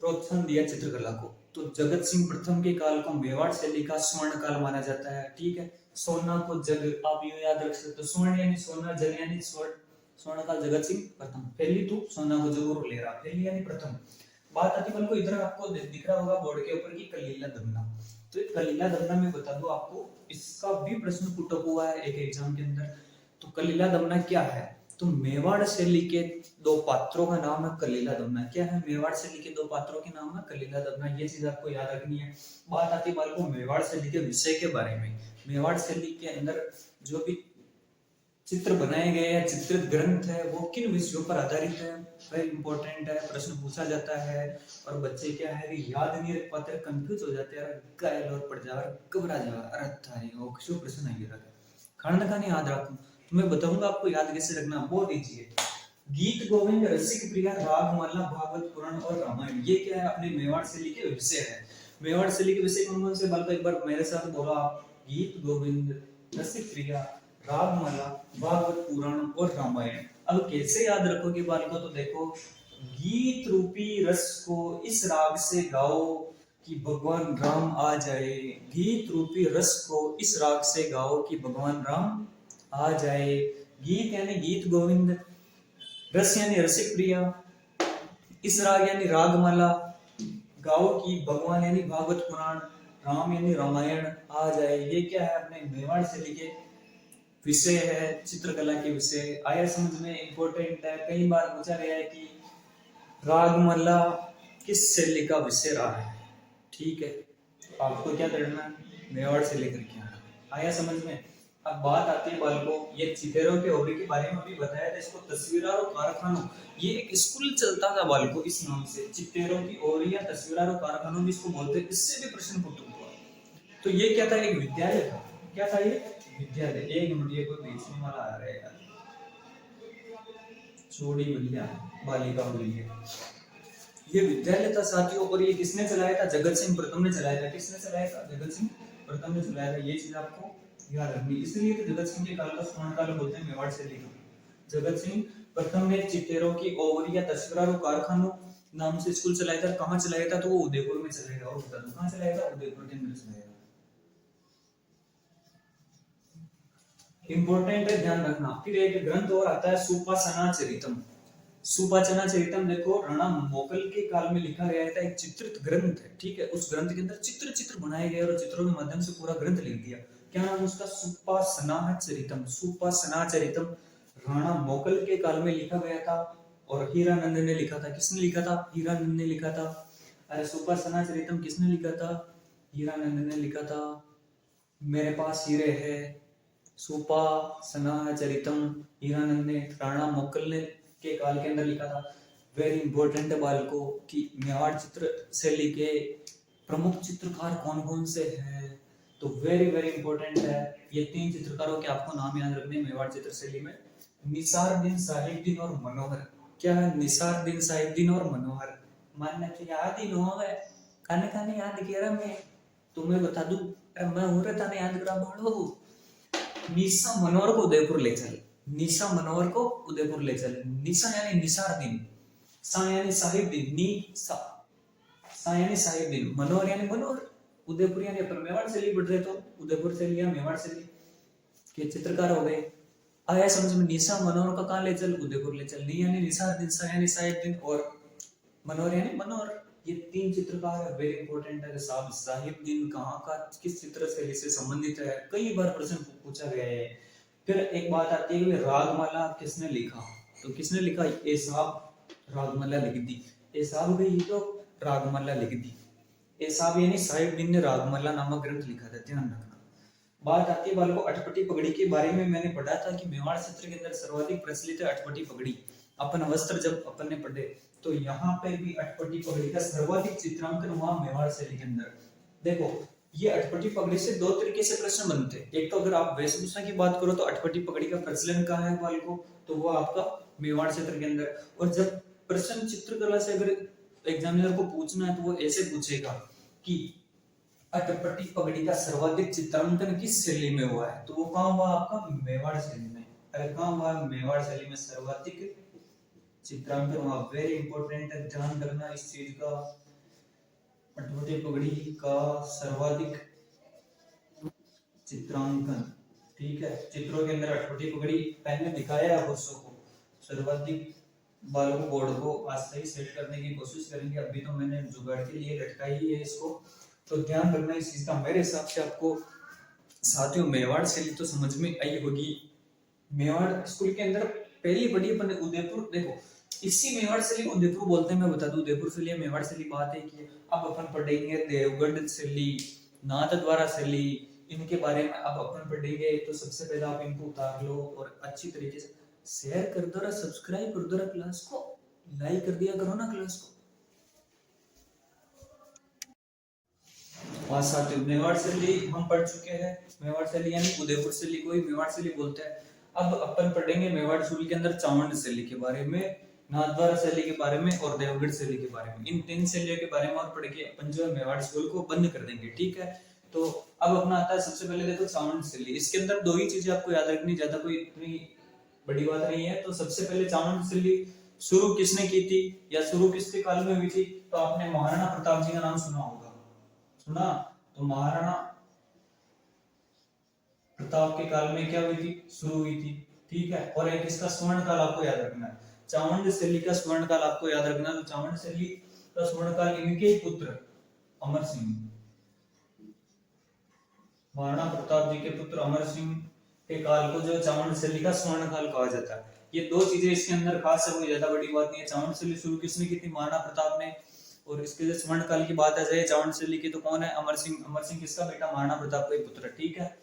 प्रोत्साहन दिया चित्रकला को। तो जगत सिंह प्रथम के काल को मेवाड़ शैली का स्वर्ण काल माना जाता है, ठीक है। सोना को जग, आप यूं याद रख सकते हो, स्वर्ण यानी सोना, जग यानी स्वर्ण, स्वर्ण काल जगत सिंह प्रथम, पहली तू सोना को जरूर ले रहा, पहली यानी प्रथम। बात आती बल को इधर आपको दिख रहा होगा बोर्ड के ऊपर की कलीला दमना। तो कलीला दमना में बता दूं आपको, इसका भी प्रश्न पुट अप हुआ है एक एग्जाम के अंदर। तो कलीला दमना क्या है? तो मेवाड़ शैली के दो पात्रों का नाम है कलीला दमना। क्या है? मेवाड़ शैली के दो पात्रों के नाम है कलीला दमना, ये चीज आपको याद रखनी है। बात आती है बालकों मेवाड़ शैली के विषय के बारे में। मेवाड़ शैली के अंदर जो भी चित्र बनाए गए हैं, चित्रित ग्रंथ है, वो किन विषयों पर आधारित है? वेरी इंपॉर्टेंट है, प्रश्न पूछा जाता है। और बच्चे क्या है कि याद नहीं रख पाते, कंफ्यूज हो जाते हैं, गायल और पड़ जाए, घबरा जाए, अरे थारी वो क्यों प्रश्न नहीं रखा, खाना का नहीं याद रखूं तो मैं बताऊंगा आपको याद कैसे रखना, बहुत इजी है। गीत गोविंद, रसिक प्रिया, राग माला, भागवत पुराण और रामायण, ये क्या है? अपने मेवाड़ शैली के विषय है। मेवाड़ शैली के विषय कौन कौन से बालक, एक बार मेरे साथ बोलो आप। गीत गोविंद, रसिक प्रिया, रागमाला, भागवत पुराण और रामायण। अब कैसे याद रखोगे बालकों? तो देखो, गीत रूपी रस को इस राग से गाओ कि भगवान राम आ जाए। गीत रूपी रस को इस राग से गाओ कि भगवान राम आ जाए। गीत यानी गीत गोविंद, रस यानी रसिक प्रिया, इस राग यानी रागमाला, गाओ की भगवान यानी भागवत पुराण, राम यानी रामायण आ जाए। ये क्या है? अपने मेवाड़ से लिखे विषय है, चित्रकला के विषय। आया समझ में? इंपॉर्टेंट है, कई बार पूछा गया है कि रागमाला किस शैली का विषय रहा है, ठीक है। आपको क्या करना है? मेवाड़ से लेकर के आना। आया समझ में? अब बात आती है बालकों, ये चितेरों के ओवरी के बारे में भी बताया था, इसको तस्वीरार और कारखानों, ये एक स्कूल चलता था बालकों इस नाम से, चितेरों की ओवरी या तस्वीरार और कारखानों भी इसको बोलते हैं। इससे भी प्रश्न पूछा हुआ। तो ये क्या था? एक विद्यालय था। क्या था ये? विद्यालय। एक मिनट, ये कोई बेचने वाला आ रहा है यार, छोड़ी बलिया बालिका हुई है। ये विद्यालय था साथियों, और ये किसने चलाया था? जगत सिंह प्रथम ने चलाया था। किसने चलाया था? जगत सिंह प्रथम ने चलाया था। ये चीज आपको याद रखनी, इसलिए तो जगत सिंह के काल का स्वर्ण काल बोलते हैं मेवाड़ शैली को। जगत सिंह प्रथम ने चितेरों की ओवरी या तस्वीरों कारखानों नाम से स्कूल चलाया था। कहाँ चलाया था? तो वो उदयपुर में चलाया था। और बता दो कहाँ चलाया था? उदयपुर के अंदर चलाया था। इंपॉर्टेंट है, ध्यान रखना। फिर एक ग्रंथ और आता है सुपासना चरितम। सुपाचना चरितम देखो, राणा मोगल के काल में लिखा गया था, एक चित्रित ग्रंथ है, ठीक है। उस ग्रंथ के अंदर चित्र बनाए गए और चित्रों के माध्यम से पूरा ग्रंथ लिख दिया। क्या नाम उसका? सुपासना चरितम। सुपासना चरितम राणा मोगल के काल में लिखा गया था और हीरानंद ने लिखा था। किसने लिखा था? हीरानंद ने लिखा था। अरे सुपासना चरितम किसने लिखा था? हीरानंद ने लिखा था। मेरे पास हीरे है, सुपासना चरितम हीरानंद ने, राणा मोगल ने के काल के अंदर लिखा था। वेरी इंपॉर्टेंट है बालकों कि मेवाड़ चित्र शैली के प्रमुख चित्रकार कौन कौन से हैं। तो वेरी वेरी इंपॉर्टेंट है, ये तीन चित्रकारों के आपको नाम याद रखने मेवाड़ चित्र शैली में। निसारुद्दीन साहिबुद्दीन और मनोहर। क्या है? निसारुद्दीन साहिबुद्दीन और मनोहर। मानना तो याद ही न है, खाने खाने याद किया मैं तुम्हें बता दूं, मैं हो रहा था याद करा बाड़ो। निशा मनोहर को उदयपुर ले चल, निशा मनोहर को उदयपुर ले चल। निशा यानी निसारुद्दीन, सा यानी साहिबुद्दीन, निशा सा यानी साहिबुद्दीन, मनोहर यानी मनोहर, उदयपुर यानी अपन मेवाड़ से ली बढ़ रहे, तो उदयपुर से लिया मेवाड़ से ली के चित्रकार हो गए। आया समझ में? निशा मनोहर का कहाँ ले चल? उदयपुर ले चल। नी यानी निसारुद्दीन, सा यानी साहिबुद्दीन और मनोहर यानी मनोहर। ये तीन चित्रकार है, वेरी इंपॉर्टेंट है। साहब साहिबुद्दीन कहाँ का, किस चित्र शैली से संबंधित है, कई बार प्रश्न पूछा गया है। फिर एक बात आती है कि रागमाला किसने लिखा? तो किसने लिखा? एसाब रागमाला लिख दी। एसाब भी तो रागमाला लिख दी। एसाब यानी साहिबुद्दीन ने रागमाला नामक ग्रंथ लिखा था, ध्यान रखना। बात आती है बालकों अटपटी पगड़ी के बारे में। मैंने पढ़ा था कि मेवाड़ क्षेत्र के अंदर सर्वाधिक प्रचलित है अटपटी पगड़ी। अपन वस्त्र जब अपन ने पढ़े तो यहाँ पे भी अटपटी पगड़ी का सर्वाधिक चित्रांकन हुआ मेवाड़ शैली के अंदर। देखो, ये अटपटी पगड़ी से दो तरीके से प्रश्न बनते हैं। एक तो अगर आप वेशभूषा की बात करो तो अटपटी पगड़ी का प्रचलन कहाँ है बालकों? तो वो आपका मेवाड़ क्षेत्र के अंदर। और जब प्रश्न चित्रकला से अगर एग्जामिनर को पूछना है तो वो ऐसे पूछेगा कि अटपटी पगड़ी का सर्वाधिक चित्रांकन किस शैली में हुआ है, तो वो कहाँ हुआ आपका मेवाड़ शैली में। अरे कहाँ हुआ मेवाड़ शैली में सर्वाधिक चित्रांकन हुआ। वेरी इंपॉर्टेंट है, ध्यान रखना इस चीज का। अटपटी पगड़ी का सर्वाधिक चित्रांकन, ठीक है, चित्रों के अंदर अटपटी पगड़ी पहले दिखाया है वर्षों को। सर्वाधिक बालों को बोर्ड को आज सही सेट करने की कोशिश करेंगे। अभी तो मैंने जुगाड़ के लिए लटकाई ही है इसको, तो ध्यान रखना इस चीज का। मेरे हिसाब से आपको साथियों मेवाड़ शैली तो समझ में आई होगी। मेवाड़ स्कूल के अंदर पहली पढ़ी अपन उदयपुर, देखो इसी मेवाड़ शैली उदयपुर बोलते हैं। मैं बता दूं उदयपुर शैली मेवाड़ शैली बात है कि अब अपन पढ़ेंगे देवगढ़ शैली, नाथद्वारा शैली, इनके बारे में अब अपन पढ़ेंगे। तो सबसे पहले आप इनको उतार लो और अच्छी तरीके से शेयर कर दो, सब्सक्राइब कर दो, क्लास को लाइक कर दिया करो ना क्लास को। और साथियों मेवाड़ शैली हम पढ़ चुके हैं। मेवाड़ शैली यानी उदयपुर शैली को ही मेवाड़ शैली बोलते हैं। अब अपन पढ़ेंगे मेवाड़ शैली के अंदर चावंड शैली के बारे में, नाथद्वारा शैली के बारे में और देवगढ़ शैली के बारे में। इन तीन शैलियों के बारे में और पढ़ के अपन जो है मेवाड़ स्कूल को बंद कर देंगे, ठीक है। तो अब अपना आता है सबसे पहले देखो चावंड शैली। इसके अंदर दो ही चीजें आपको याद रखनी, ज्यादा कोई इतनी बड़ी बात नहीं है। तो सबसे पहले चावंड शैली शुरू किसने की थी या शुरू किसके काल में हुई थी, तो आपने महाराणा प्रताप जी का नाम सुना होगा, सुना। तो महाराणा प्रताप के काल में क्या हुई थी, शुरू हुई थी, ठीक है। और एक इसका स्वर्ण काल आपको याद रखना है, चावंड शैली का स्वर्ण काल आपको याद रखना है। तो चावंड शैली का स्वर्ण काल इनके पुत्र अमर सिंह, महाराणा प्रताप जी के पुत्र अमर सिंह के काल को जो चावंड शैली का स्वर्ण काल कहा जाता है। ये दो चीजें इसके अंदर खास है, कोई ज्यादा बड़ी बात नहीं है। चावंड शैली शुरू किसने की थी, महाराणा प्रताप ने। और इसके जो स्वर्ण काल की बात आ जाए चावंड शैली की, तो कौन है, अमर सिंह। अमर सिंह किसका बेटा, महाराणा प्रताप का पुत्र, ठीक है।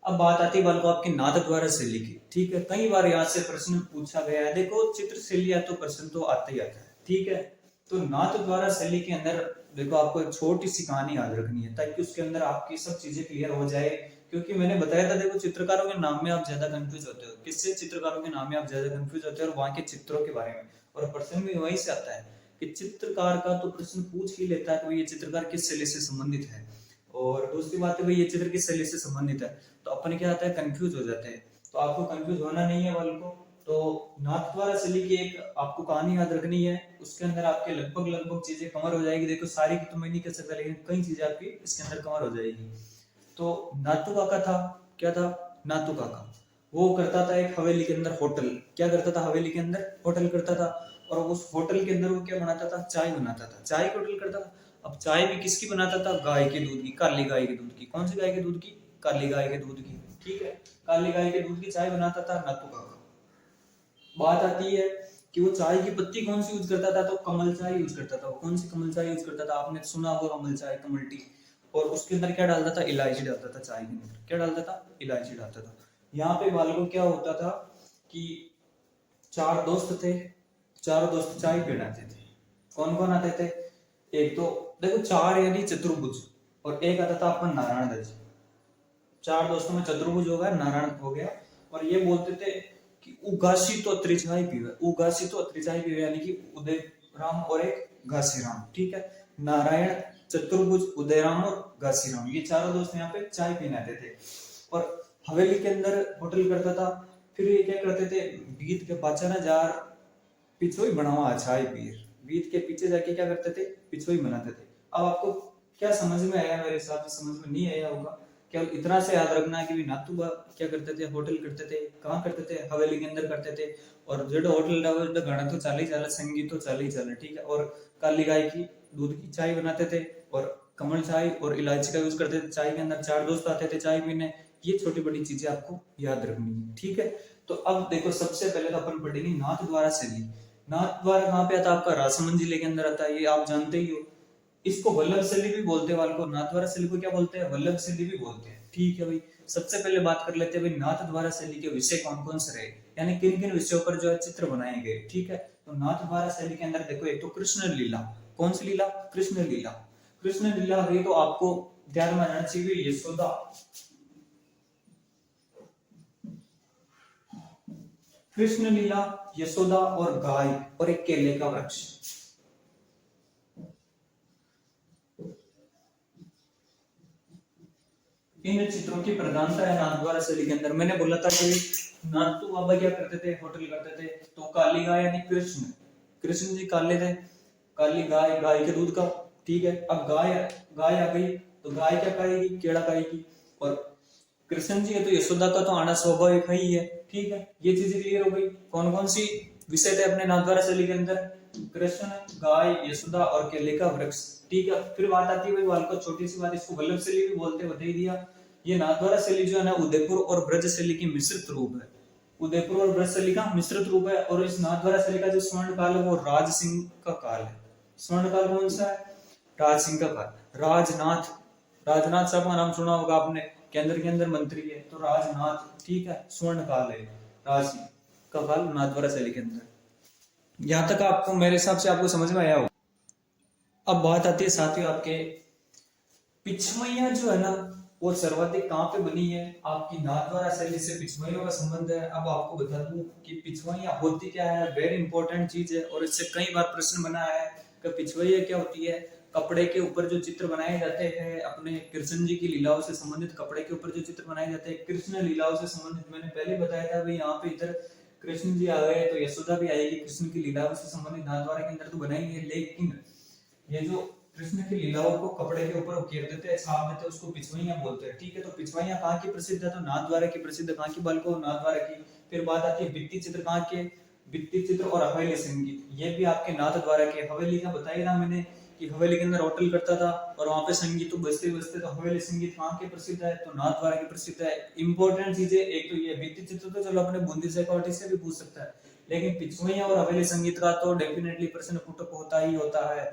अब बात आती है बाल को आपकी नाथद्वारा शैली की, ठीक है। कई बार यहाँ से प्रश्न पूछा गया है। देखो चित्र शैली या तो प्रश्न तो आता ही आता है, ठीक है। तो नाथद्वारा शैली के अंदर देखो आपको एक छोटी सी कहानी याद रखनी है ताकि उसके अंदर आपकी सब चीजें क्लियर हो जाए। क्योंकि मैंने बताया था देखो चित्रकारों के नाम में आप ज्यादा कंफ्यूज होते हो। किससे, चित्रकारों के नाम में आप ज्यादा कंफ्यूज होते हो और वहां के चित्रों के बारे में। और प्रश्न भी वहीं से आता है कि चित्रकार का तो प्रश्न पूछ ही लेता है कि ये चित्रकार किस शैली से संबंधित है। और दूसरी बात है भाई ये चित्र किस शैली से संबंधित है, तो अपन क्या आता है कंफ्यूज हो जाते हैं। तो आपको कंफ्यूज होना नहीं है वाल को। तो नाथद्वारा शैली की एक आपको कहानी याद रखनी है, उसके अंदर आपके लगभग चीजें कवर हो जाएगी। देखो सारी की तो मैं नहीं कह सकता, लेकिन कई चीजें आपकी इसके अंदर कवर हो जाएगी। तो नाथू काका था, क्या था, नाथू काका। वो करता था एक हवेली के अंदर होटल, क्या करता था, हवेली के अंदर होटल करता था। और उस होटल के अंदर वो क्या बनाता था, चाय बनाता था, चाय का होटल करता था। अब चाय भी किसकी बनाता था, गाय के दूध की, काली गाय के दूध की। कौन सी गाय के दूध की, काली गाय के दूध की, ठीक है। काली गाय के दूध की चाय बनाता था नाथू काका। बात आती है कि वो चाय की पत्ती कौन सी यूज करता था, तो कमल चाय यूज करता था। कौन सी कमल चाय यूज करता था, आपने सुना होगा कमल चाय, कमल टी। और उसके अंदर क्या डालता था, इलायची डालता था। चाय के अंदर क्या डालता था, इलायची डालता था। यहाँ पे बालकों क्या होता था कि चार दोस्त थे, चारों दोस्त चाय पीने आते थे। कौन कौन आते थे, एक तो देखो चार यानी चतुर्भुज, और एक आता था अपन नारायण दत्त। चार दोस्तों में चतुर्भुज हो गया, नारायण हो गया। और ये बोलते थे कि उगासी तो त्रिचाई पीवे, उगासी तो त्रिचाई पीवे, यानी कि उदय राम और एक घासीराम, ठीक है। नारायण, चतुर्भुज, उदयराम और घासीराम, ये चारों दोस्त यहाँ पे चाय पीने आते थे। और हवेली के अंदर होटल करता था। फिर ये क्या करते थे, बीत के पाचा ना जार पिछोई बनावा चाय पीर, बीत के पीछे जाके क्या करते थे, पिछोई बनाते थे। अब आपको क्या समझ में आया, मेरे हिसाब से समझ में नहीं आया होगा। केवल इतना से याद रखना है कि नाथूबा क्या करते थे, होटल करते थे। कहाँ करते थे, हवेली के अंदर करते थे। और जो होटल था वो गाना तो चल ही चला, संगीत तो चल ही चला, ठीक है। और काली गाय की दूध की चाय बनाते थे और कमल चाय और इलायची का यूज करते थे चाय के अंदर। चार दोस्त आते थे चाय पीने। ये छोटी बड़ी चीजें आपको याद रखनी है, ठीक है। तो अब देखो सबसे पहले तो अपन पढ़ेंगे नाथद्वारा शैली। नाथद्वारा कहाँ पे आता है, आपका राजसमंद जिले के अंदर आता है, ये आप जानते ही हो। इसको वल्लभ शैली भी बोलते हैं, वाल को नाथद्वारा शैली को क्या बोलते हैं, वल्लभ शैली भी बोलते हैं, ठीक है भाई। सबसे पहले बात कर लेते हैं भाई नाथद्वारा शैली के विषय कौन कौन से रहे, यानी किन किन विषयों पर जो है चित्र बनाए गए, ठीक है। तो नाथद्वारा शैली के अंदर देखो एक तो कृष्ण लीला। कौन सी लीला, कृष्ण लीला। कृष्ण लीला गई तो आपको ध्यान में आना चाहिए यशोदा, कृष्ण लीला, यशोदा और गाय और एक केले का वृक्ष। इन चित्रों की प्रधानता है नाथद्वारा शैली के अंदर। मैंने बोला था कि नाथू बाबा क्या करते थे, होटल करते थे, तो काली गाय यानी कृष्ण, कृष्ण जी काले थे, काली गाय, गाय के दूध का, ठीक है। अब गाय गाय आ गई तो गाय क्या खाएगी, केड़ा खाएगी, और कृष्ण जी है तो यशोदा का तो आना स्वाभाविक ही है, ठीक है। ये चीजें क्लियर हो गई। कौन कौन सी विषय थे अपने नाथद्वारा शैली के अंदर, कृष्ण, गाय, यशोदा और केले का वृक्ष, ठीक है। फिर बात आती है भाई बाल को, छोटी सी बात, इसको वल्लभ शैली भी बोलते, बता ही दिया। ये नाथद्वारा शैली जो है ना उदयपुर और ब्रज शैली की मिश्रित रूप है, उदयपुर और ब्रज शैली का मिश्रित रूप है। और इस नाथद्वारा शैली का जो स्वर्ण काल है वो राज सिंह का काल है। स्वर्ण काल कौन सा है, राज सिंह का काल। राजनाथ, राजनाथ साहब का नाम सुना होगा आपने, केंद्र के अंदर मंत्री है, तो राजनाथ, ठीक है, स्वर्ण काल है राज सिंह का काल नाथद्वारा शैली के अंदर। यहां तक आपको मेरे हिसाब से आपको समझ में आया हो। अब बात आती है साथियों आपके पिछमैया जो है ना वो सर्वाधिक कहाँ पे बनी है, आपकी नाथद्वारा शैली से पिछमैयों का संबंध है। अब आपको बता दूं कि पिछमैया होती क्या है, वेरी इंपॉर्टेंट चीज है, और इससे कई बार प्रश्न बना है कि पिछमैया क्या होती है। कपड़े के ऊपर जो चित्र बनाए जाते हैं अपने कृष्ण जी की लीलाओं से संबंधित, कपड़े के ऊपर जो चित्र बनाए जाते हैं कृष्ण लीलाओं से संबंधित, मैंने पहले बताया था भाई यहाँ पे इधर कृष्ण जी आ गए तो यशोदा भी आएगी, कृष्ण की लीलाओं से संबंधित नाथद्वारा के अंदर तो बनाएंगे, लेकिन ये जो कृष्ण की लीलाओं को कपड़े के ऊपर उकेर देते हैं, छाप देते हैं, उसको पिछवैया बोलते हैं, ठीक है। तो पिछवैया कहाँ की प्रसिद्ध है, तो नाथद्वारा की प्रसिद्ध, कहाँ की बालको, नाथद्वारा की। फिर बात आती है भित्ति चित्र, कहाँ के, भित्ति चित्र और हवेली संगीत, ये भी आपके नाथद्वारा के। हवेली का बताया था मैंने कि हवेली के अंदर होटल करता था और वहां पे संगीत तो बजते बजते, तो हवेली संगीत कहाँ के प्रसिद्ध है, तो नाथद्वारा की प्रसिद्ध है। इंपॉर्टेंट चीजें एक तो ये भित्ति चित्र, तो चलो अपने बूंदी सिक्योरिटी से भी पूछ सकता है, लेकिन पिछवैया और हवेली संगीत का तो डेफिनेटली प्रश्न पुटअप होता ही होता है।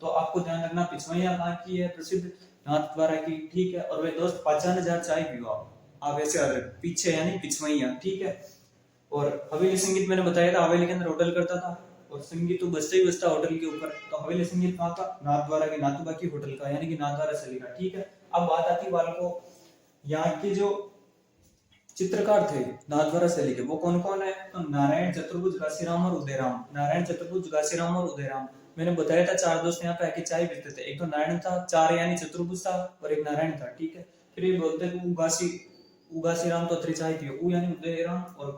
तो आपको ध्यान रखना पिछवैया कहाँ की है प्रसिद्ध, नाथद्वारा की, ठीक है। और वे दोस्त 50,000 चाय पियो आप ऐसे याद रख, पीछे यानी पिछवैया, ठीक है। और हवेली संगीत मैंने बताया था, हवेली के अंदर होटल करता था और संगीत तो बजता ही बजता होटल के ऊपर, तो हवेली संगीत कहाँ का, नाथद्वारा की, नाथुबा की होटल का, यानी कि नाथद्वारा शैली का, ठीक है। अब बात आती है बालकों यहाँ के जो चित्रकार थे नाथद्वारा शैली के, वो कौन कौन है, तो नारायण चतुर्भुज, घासीराम और उदयराम। नारायण चतुर्भुज, घासीराम और उदयराम। मैंने बताया था चार दोस्त यहाँ पे आके चाय पीते थे, एक तो नारायण था, चार यानी चतुर्भुज था, और एक नारायण था, ठीक है। फिर ये बोलते हैं उगासीराम तो अत्री चाय पियो, उ यानी उदयराम, और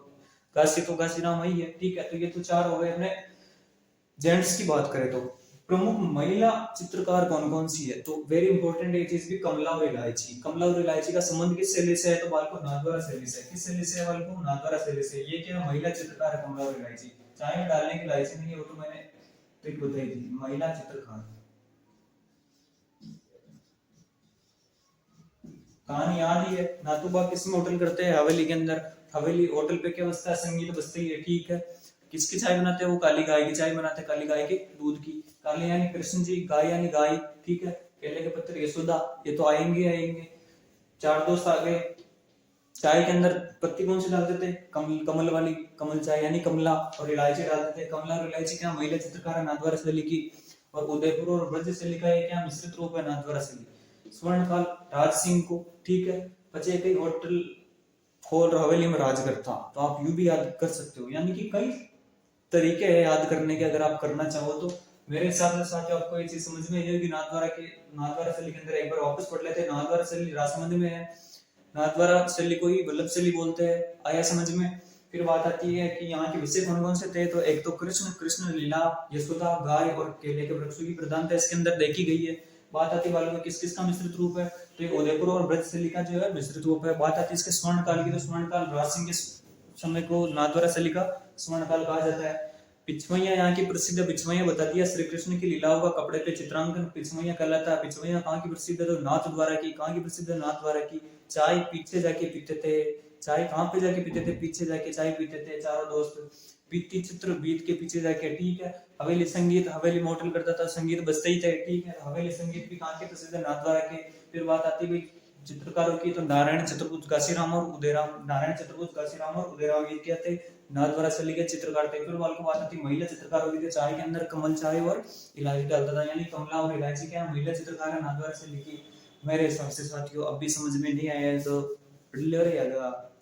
घासी तो घासीराम ही है, ठीक है। तो ये तो चार हो गए अपने जेंट्स की बात करें तो। प्रमुख महिला चित्रकार कौन कौन सी है, तो वेरी इंपॉर्टेंट एक चीज भी, कमला और इलायची। कमला और इलायची का संबंध किस शैली से है, तो बालको नाथद्वारा शैली से। किस शैली से है बालको, नाथद्वारा शैली से। ये क्या महिला चित्रकार है कमला और इलायची, चाय में डालने की इलायची नहीं है, वो तो मैंने ट्रिक बताई थी, महिला चित्रकार। कहानी याद ही है, नाथूबा किसमें होटल करते हैं, हवेली के अंदर। हवेली होटल पे क्या बजता है, संगीत बजता ही है, ठीक है। किसकी चाय बनाते हैं, वो काली गाय की चाय बनाते हैं, काली गाय के दूध की। काली यानी कृष्ण जी, गाय यानी गाय, ठीक है। केले के पत्ते यशोदा, ये तो आएंगे आएंगे। चार दोस्त आ गए, चाय के अंदर पत्ती कौन सी डालते थे, कमल, कमल वाली, कमल चाय यानी कमला, और इलायची डालते थे। कमला और इलायची क्या महिला चित्रकार है नाथद्वारा शैली की। और उदयपुर और ब्रज शैली का ये क्या मिश्रित रूप है नाथद्वारा शैली। स्वर्ण काल राज सिंह को, ठीक है। बचे कई होटल खोल हवेली में राज करता, तो आप यू भी याद कर सकते हो, यानी कि कई तरीके हैं याद करने के, अगर आप करना चाहो तो। मेरे हिसाब से साथ आपको ये चीज समझ में आई होगी, नाथद्वारा शैली के अंदर एक बार वापस पढ़ लेते हैं। नाथद्वारा शैली राजसमंद में है, नाथद्वारा शैली को ही वल्लभ शैली बोलते हैं, आया समझ में। फिर बात आती है कि यहाँ के विषय कौन कौन से थे, तो एक तो कृष्ण लीला, यशोदा, गाय और केले के वृक्षों की प्रधानता इसके अंदर देखी गई है। बात आती है बालों में किस किस का मिश्रित रूप है, तो ये उदयपुर और ब्रज शैली का जो है मिश्रित रूप है। बात आती है इसके स्वर्ण काल की, तो स्वर्ण काल राज सिंह के समय को नाथद्वारा शैली का स्वर्ण काल कहा जाता है। पिछवैया यहाँ की प्रसिद्ध, पिछवैया बता दिया, श्री कृष्ण की लीलाओं का कपड़े पे चित्रांकन पिछवैया कहलाता है। पिछवैया कहाँ की प्रसिद्ध है, तो नाथद्वारा की। कहाँ की प्रसिद्ध है, नाथद्वारा की। चाय पीछे जाके पीते थे, चाय कहाँ पे जाके पीते थे, पीछे जाके चाय पीते थे चारों दोस्त। भित्ति चित्र बीत के पीछे जाके, ठीक है। हवेली संगीत, हवेली में होटल करता था, संगीत बजते ही थे, ठीक है। हवेली संगीत भी कहाँ के प्रसिद्ध है, नाथद्वारा के। फिर बात आती है चित्रकारों की, तो नारायण चतुर्भुज, घासीराम और उदयराम। नारायण चतुर्भुज, घासीराम और उदयराम ये क्या थे, नाथद्वारा शैली के चित्रकार थे। फिर वाल को बात आती है महिला चित्रकार होगी, चाय के अंदर कमल चाय और इलायची डालता था, यानी कमला और इलायची क्या महिला चित्रकार है नाथद्वारा शैली की। मेरे हिसाब से साथियों अब भी समझ में नहीं आया है तो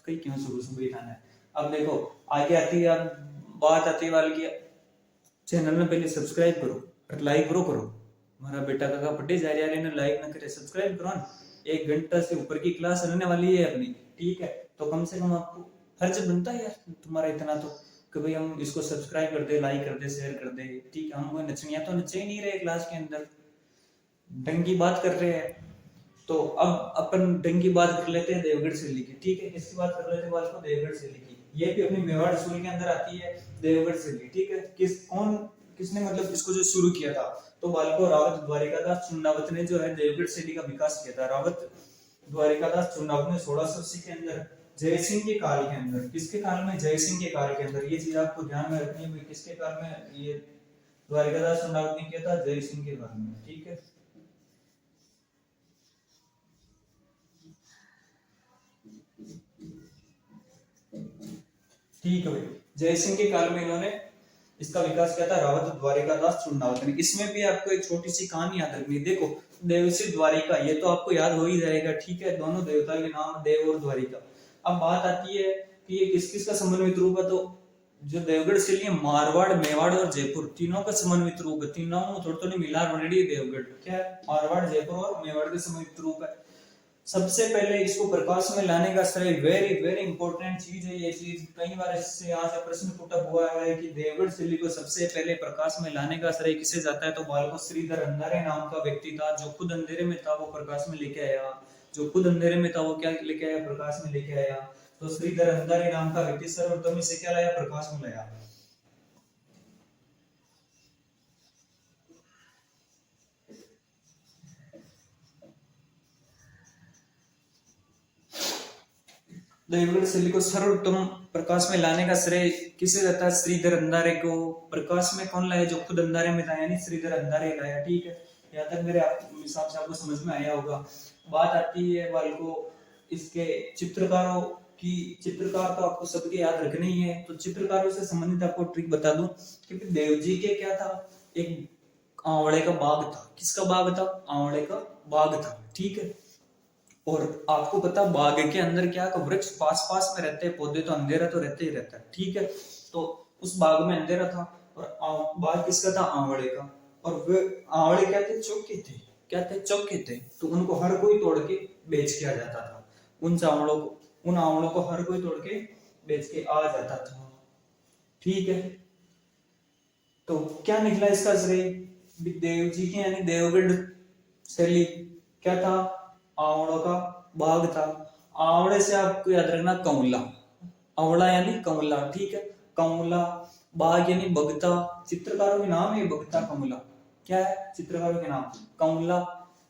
कई क्यों शुरू से बैठाना है। अब देखो आगे आती है, अब बात आती है वाली की, चैनल में पहले सब्सक्राइब करो और लाइक करो। हमारा बेटा काका पट्टे जा रहा है, लाइक ना करे, सब्सक्राइब करो ना। 1 घंटा से ऊपर की क्लास रहने वाली है अपनी, ठीक है। तो कम से कम आपको फर्ज बनता है यार तुम्हारा इतना तो, कि भाई हम इसको सब्सक्राइब कर दे, लाइक कर दे, शेयर कर दे, ठीक है। हम कोई नचनिया तो नचे ही नहीं रहे क्लास के अंदर, ढंग की बात कर रहे हैं। तो अब अपन ढंग की बात कर लेते हैं देवगढ़ शैली की, ठीक है। किसकी बात कर लेते हैं बात को, देवगढ़ शैली की। ये भी अपनी मेवाड़ स्कूल के अंदर आती है देवगढ़ शैली, ठीक है। किसने मतलब इसको जो शुरू किया था, तो बालको रावत द्वारिकादास चुन्नावत ने जो है देवगढ़ शैली का विकास किया था। रावत द्वारिकादास चुन्नावत ने 1680 के अंदर जय सिंह के काल के अंदर, किसके काल में, जय सिंह के काल के अंदर, ये चीज आपको ध्यान में रखनी है। किसके काल में ये द्वारिकादास चुन्नावत ने किया था, जय सिंह के काल में, ठीक है। ठीक है भाई, जय सिंह के काल में इन्होंने इसका विकास किया था, रावत द्वारिकादास चुन्नावत ने। इसमें भी आपको एक छोटी सी कहानी याद रखनी है। देखो देवसी द्वारिका, ये तो आपको याद हो ही जाएगा, ठीक है। दोनों देवता के नाम देव और द्वारिका। अब बात आती है कि ये किस किस का समन्वित रूप है, तो जो देवगढ़ शैली है, मारवाड़, मेवाड़ और जयपुर तीनों का समन्वित रूप है। तीनों थोड़ी थोड़ी मिला रेडी देवगढ़, क्या है, मारवाड़, जयपुर और मेवाड़ का समन्वित रूप है। सबसे पहले इसको प्रकाश में लाने का श्रेय, वेरी वेरी इंपॉर्टेंट चीज है ये चीज, कई बार इससे यहाँ से प्रश्न पुट हुआ है कि देवगढ़ शैली को सबसे पहले प्रकाश में लाने का श्रेय किसे जाता है, तो बालको श्रीधर अंधारे नाम का व्यक्ति था, जो खुद अंधेरे में था वो प्रकाश में लेके आया। जो खुद अंधेरे में था वो क्या लेके आया, प्रकाश में लेके आया। तो श्रीधर अंधारे नाम का व्यक्ति सर्वप्रथम इसे क्या लाया, प्रकाश में लाया। देवगढ़ शैली को सर्वोत्तम प्रकाश में लाने का श्रेय किसे जाता है, श्रीधर अंधारे को। प्रकाश में कौन लाया, जो खुद अंधारे में था, यानी श्रीधर अंधारे लाया, ठीक है। यहाँ तक मेरे हिसाब से आपको समझ में आया होगा। बात आती है बालको इसके चित्रकारों की। चित्रकार तो आपको सबके याद रखने ही है, तो चित्रकारों से संबंधित आपको ट्रिक बता दूं कि देव जी के क्या था, एक आंवले का बाग था। किसका बाग था, आंवले का बाग था, ठीक है। और आपको पता बाग के अंदर क्या, वृक्ष पास पास में रहते हैं, पौधे तो अंधेरा तो रहते ही रहता है, ठीक है। तो उस बाग में अंधेरा था, और बाग किसका था, आंवले का। और वे आंवले क्या थे, चौके थे, क्या थे, चौके थे। तो उनको हर कोई तोड़ के बेच के आ जाता था। उन आंवलों को हर कोई तोड़ के बेच के आ जाता था, ठीक है। तो क्या निकला इसका श्रेय, देव जी के यानी देवगढ़ शैली क्या था, आंवलों का बाग था। आंवले से आपको याद रखना कमला, आंवला यानी कमला, ठीक है। कमला, बाग यानी बगता, चित्रकारों के नाम है बगता कमला, क्या है, चित्रकारों के नाम कमला।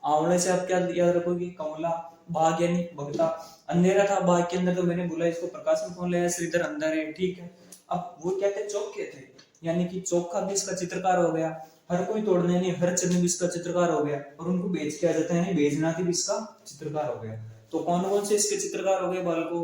आंवले से आप क्या याद रखोगे, कमला। बाग यानी बगता, अंधेरा था बाग के अंदर, तो मैंने बोला इसको प्रकाश में कौन लाया, श्रीधर अंधारे, ठीक है। अब वो क्या थे, चौके थे, यानी कि चौका भी इसका चित्रकार हो गया। हर कोई तोड़ने यानी हर चंद भी इसका चित्रकार हो गया, और उनको बेच के आ जाता है यानी बेचनाथ भी इसका चित्रकार हो गया। तो कौन कौन से इसके चित्रकार हो गए बालको,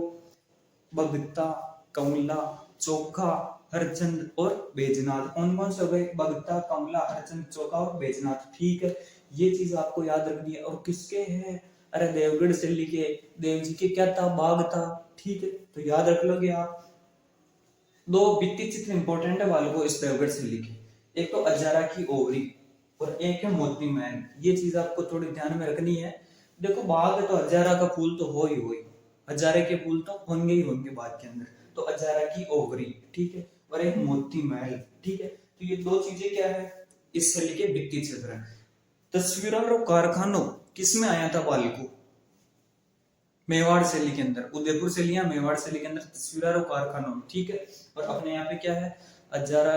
बगता, कमला, चोखा, हरचंद और बैजनाथ। कौन कौन से हो गए, बगता, कमला, हरचंद, चोखा और बैजनाथ, ठीक है। ये चीज आपको याद रखनी है। और किसके है, अरे देवगढ़ शैली के, देव जी के क्या था, बाग था, ठीक है। तो याद रख लोगे आप। दो भित्ति चित्र इंपॉर्टेंट है बालको इस देवगढ़ शैली के, एक तो अजारा की ओवरी और एक है मोती महल। ये चीज आपको थोड़ी ध्यान में रखनी है। देखो बाग तो अजारा का फूल तो हो ही, हजारे के फूल तो होंगे ही होंगे बाग के अंदर। तो अजारा की ओवरी, ठीक है, और एक मोती महल, ठीक है। तो ये दो चीजें क्या है, इस शैली के भित्ति चित्र है। तस्वीरों और कारखानों किसमें आया था बालको, मेवाड़ शैली के अंदर। उदयपुर शैली या मेवाड़ शैली के अंदर तस्वीर और कारखानों, ठीक है। और अपने यहाँ पे क्या है, अजारा,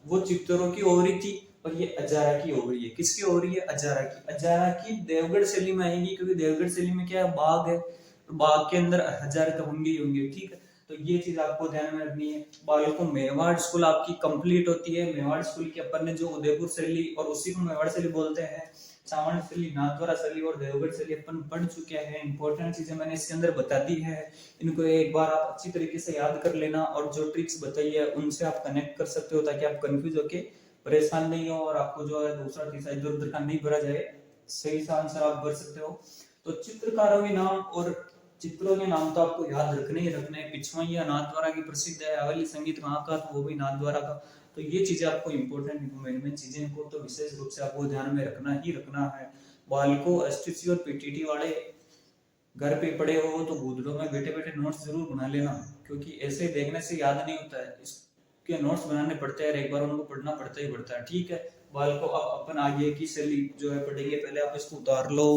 वो चित्तौरों की ओवरी थी, और ये अजारा की ओवरी है। किसकी ओवरी है, अजारा की। अजारा की देवगढ़ शैली में आएगी, क्योंकि देवगढ़ शैली में क्या है, बाग है, तो बाग के अंदर हजारे तो होंगे ही होंगे, ठीक है। तो ये चीज आपको ध्यान में रखनी है। बालकों मेवाड़ स्कूल आपकी कंप्लीट होती है। मेवाड़ स्कूल की अपन ने जो उदयपुर शैली और उसी को मेवाड़ शैली बोलते हैं, सावण शैली, नाथद्वारा शैली और देवगढ़ शैली अपन पढ़ चुके हैं। इंपॉर्टेंट चीजें मैंने इसके अंदर बता दी है, इनको एक बार आप अच्छी तरीके से याद कर लेना, और जो ट्रिक्स बताई है उनसे आप कनेक्ट कर सकते हो, ताकि आप कंफ्यूज होके परेशान नहीं हो, और आपको जो है दूसरा तीसरा इधर उधर का नहीं भरा जाए, सही सा आंसर आप भर सकते हो। तो चित्रकारों के नाम और चित्रों के नाम तो आपको याद रखने ही रखने हैं। पिछवाइया नाथद्वारा की प्रसिद्ध है, अवली संगीत कहाँ का, तो वो भी नाथद्वारा का। तो ये चीजें आपको इंपॉर्टेंट मेन चीजें को तो विशेष रूप से आपको ध्यान में रखना ही रखना है। बालको एसटीसी और पीटीटी वाले घर पे पड़े हो तो गूगलों में बैठे बैठे नोट्स जरूर बना लेना, क्योंकि ऐसे देखने से याद नहीं होता है, इसके नोट्स बनाने पड़ते हैं, एक बार उनको पढ़ना पड़ता ही पड़ता है। ठीक है बाल को अब अपन आगे की शैली जो है पढ़ेंगे, पहले आप इसको उतार लो।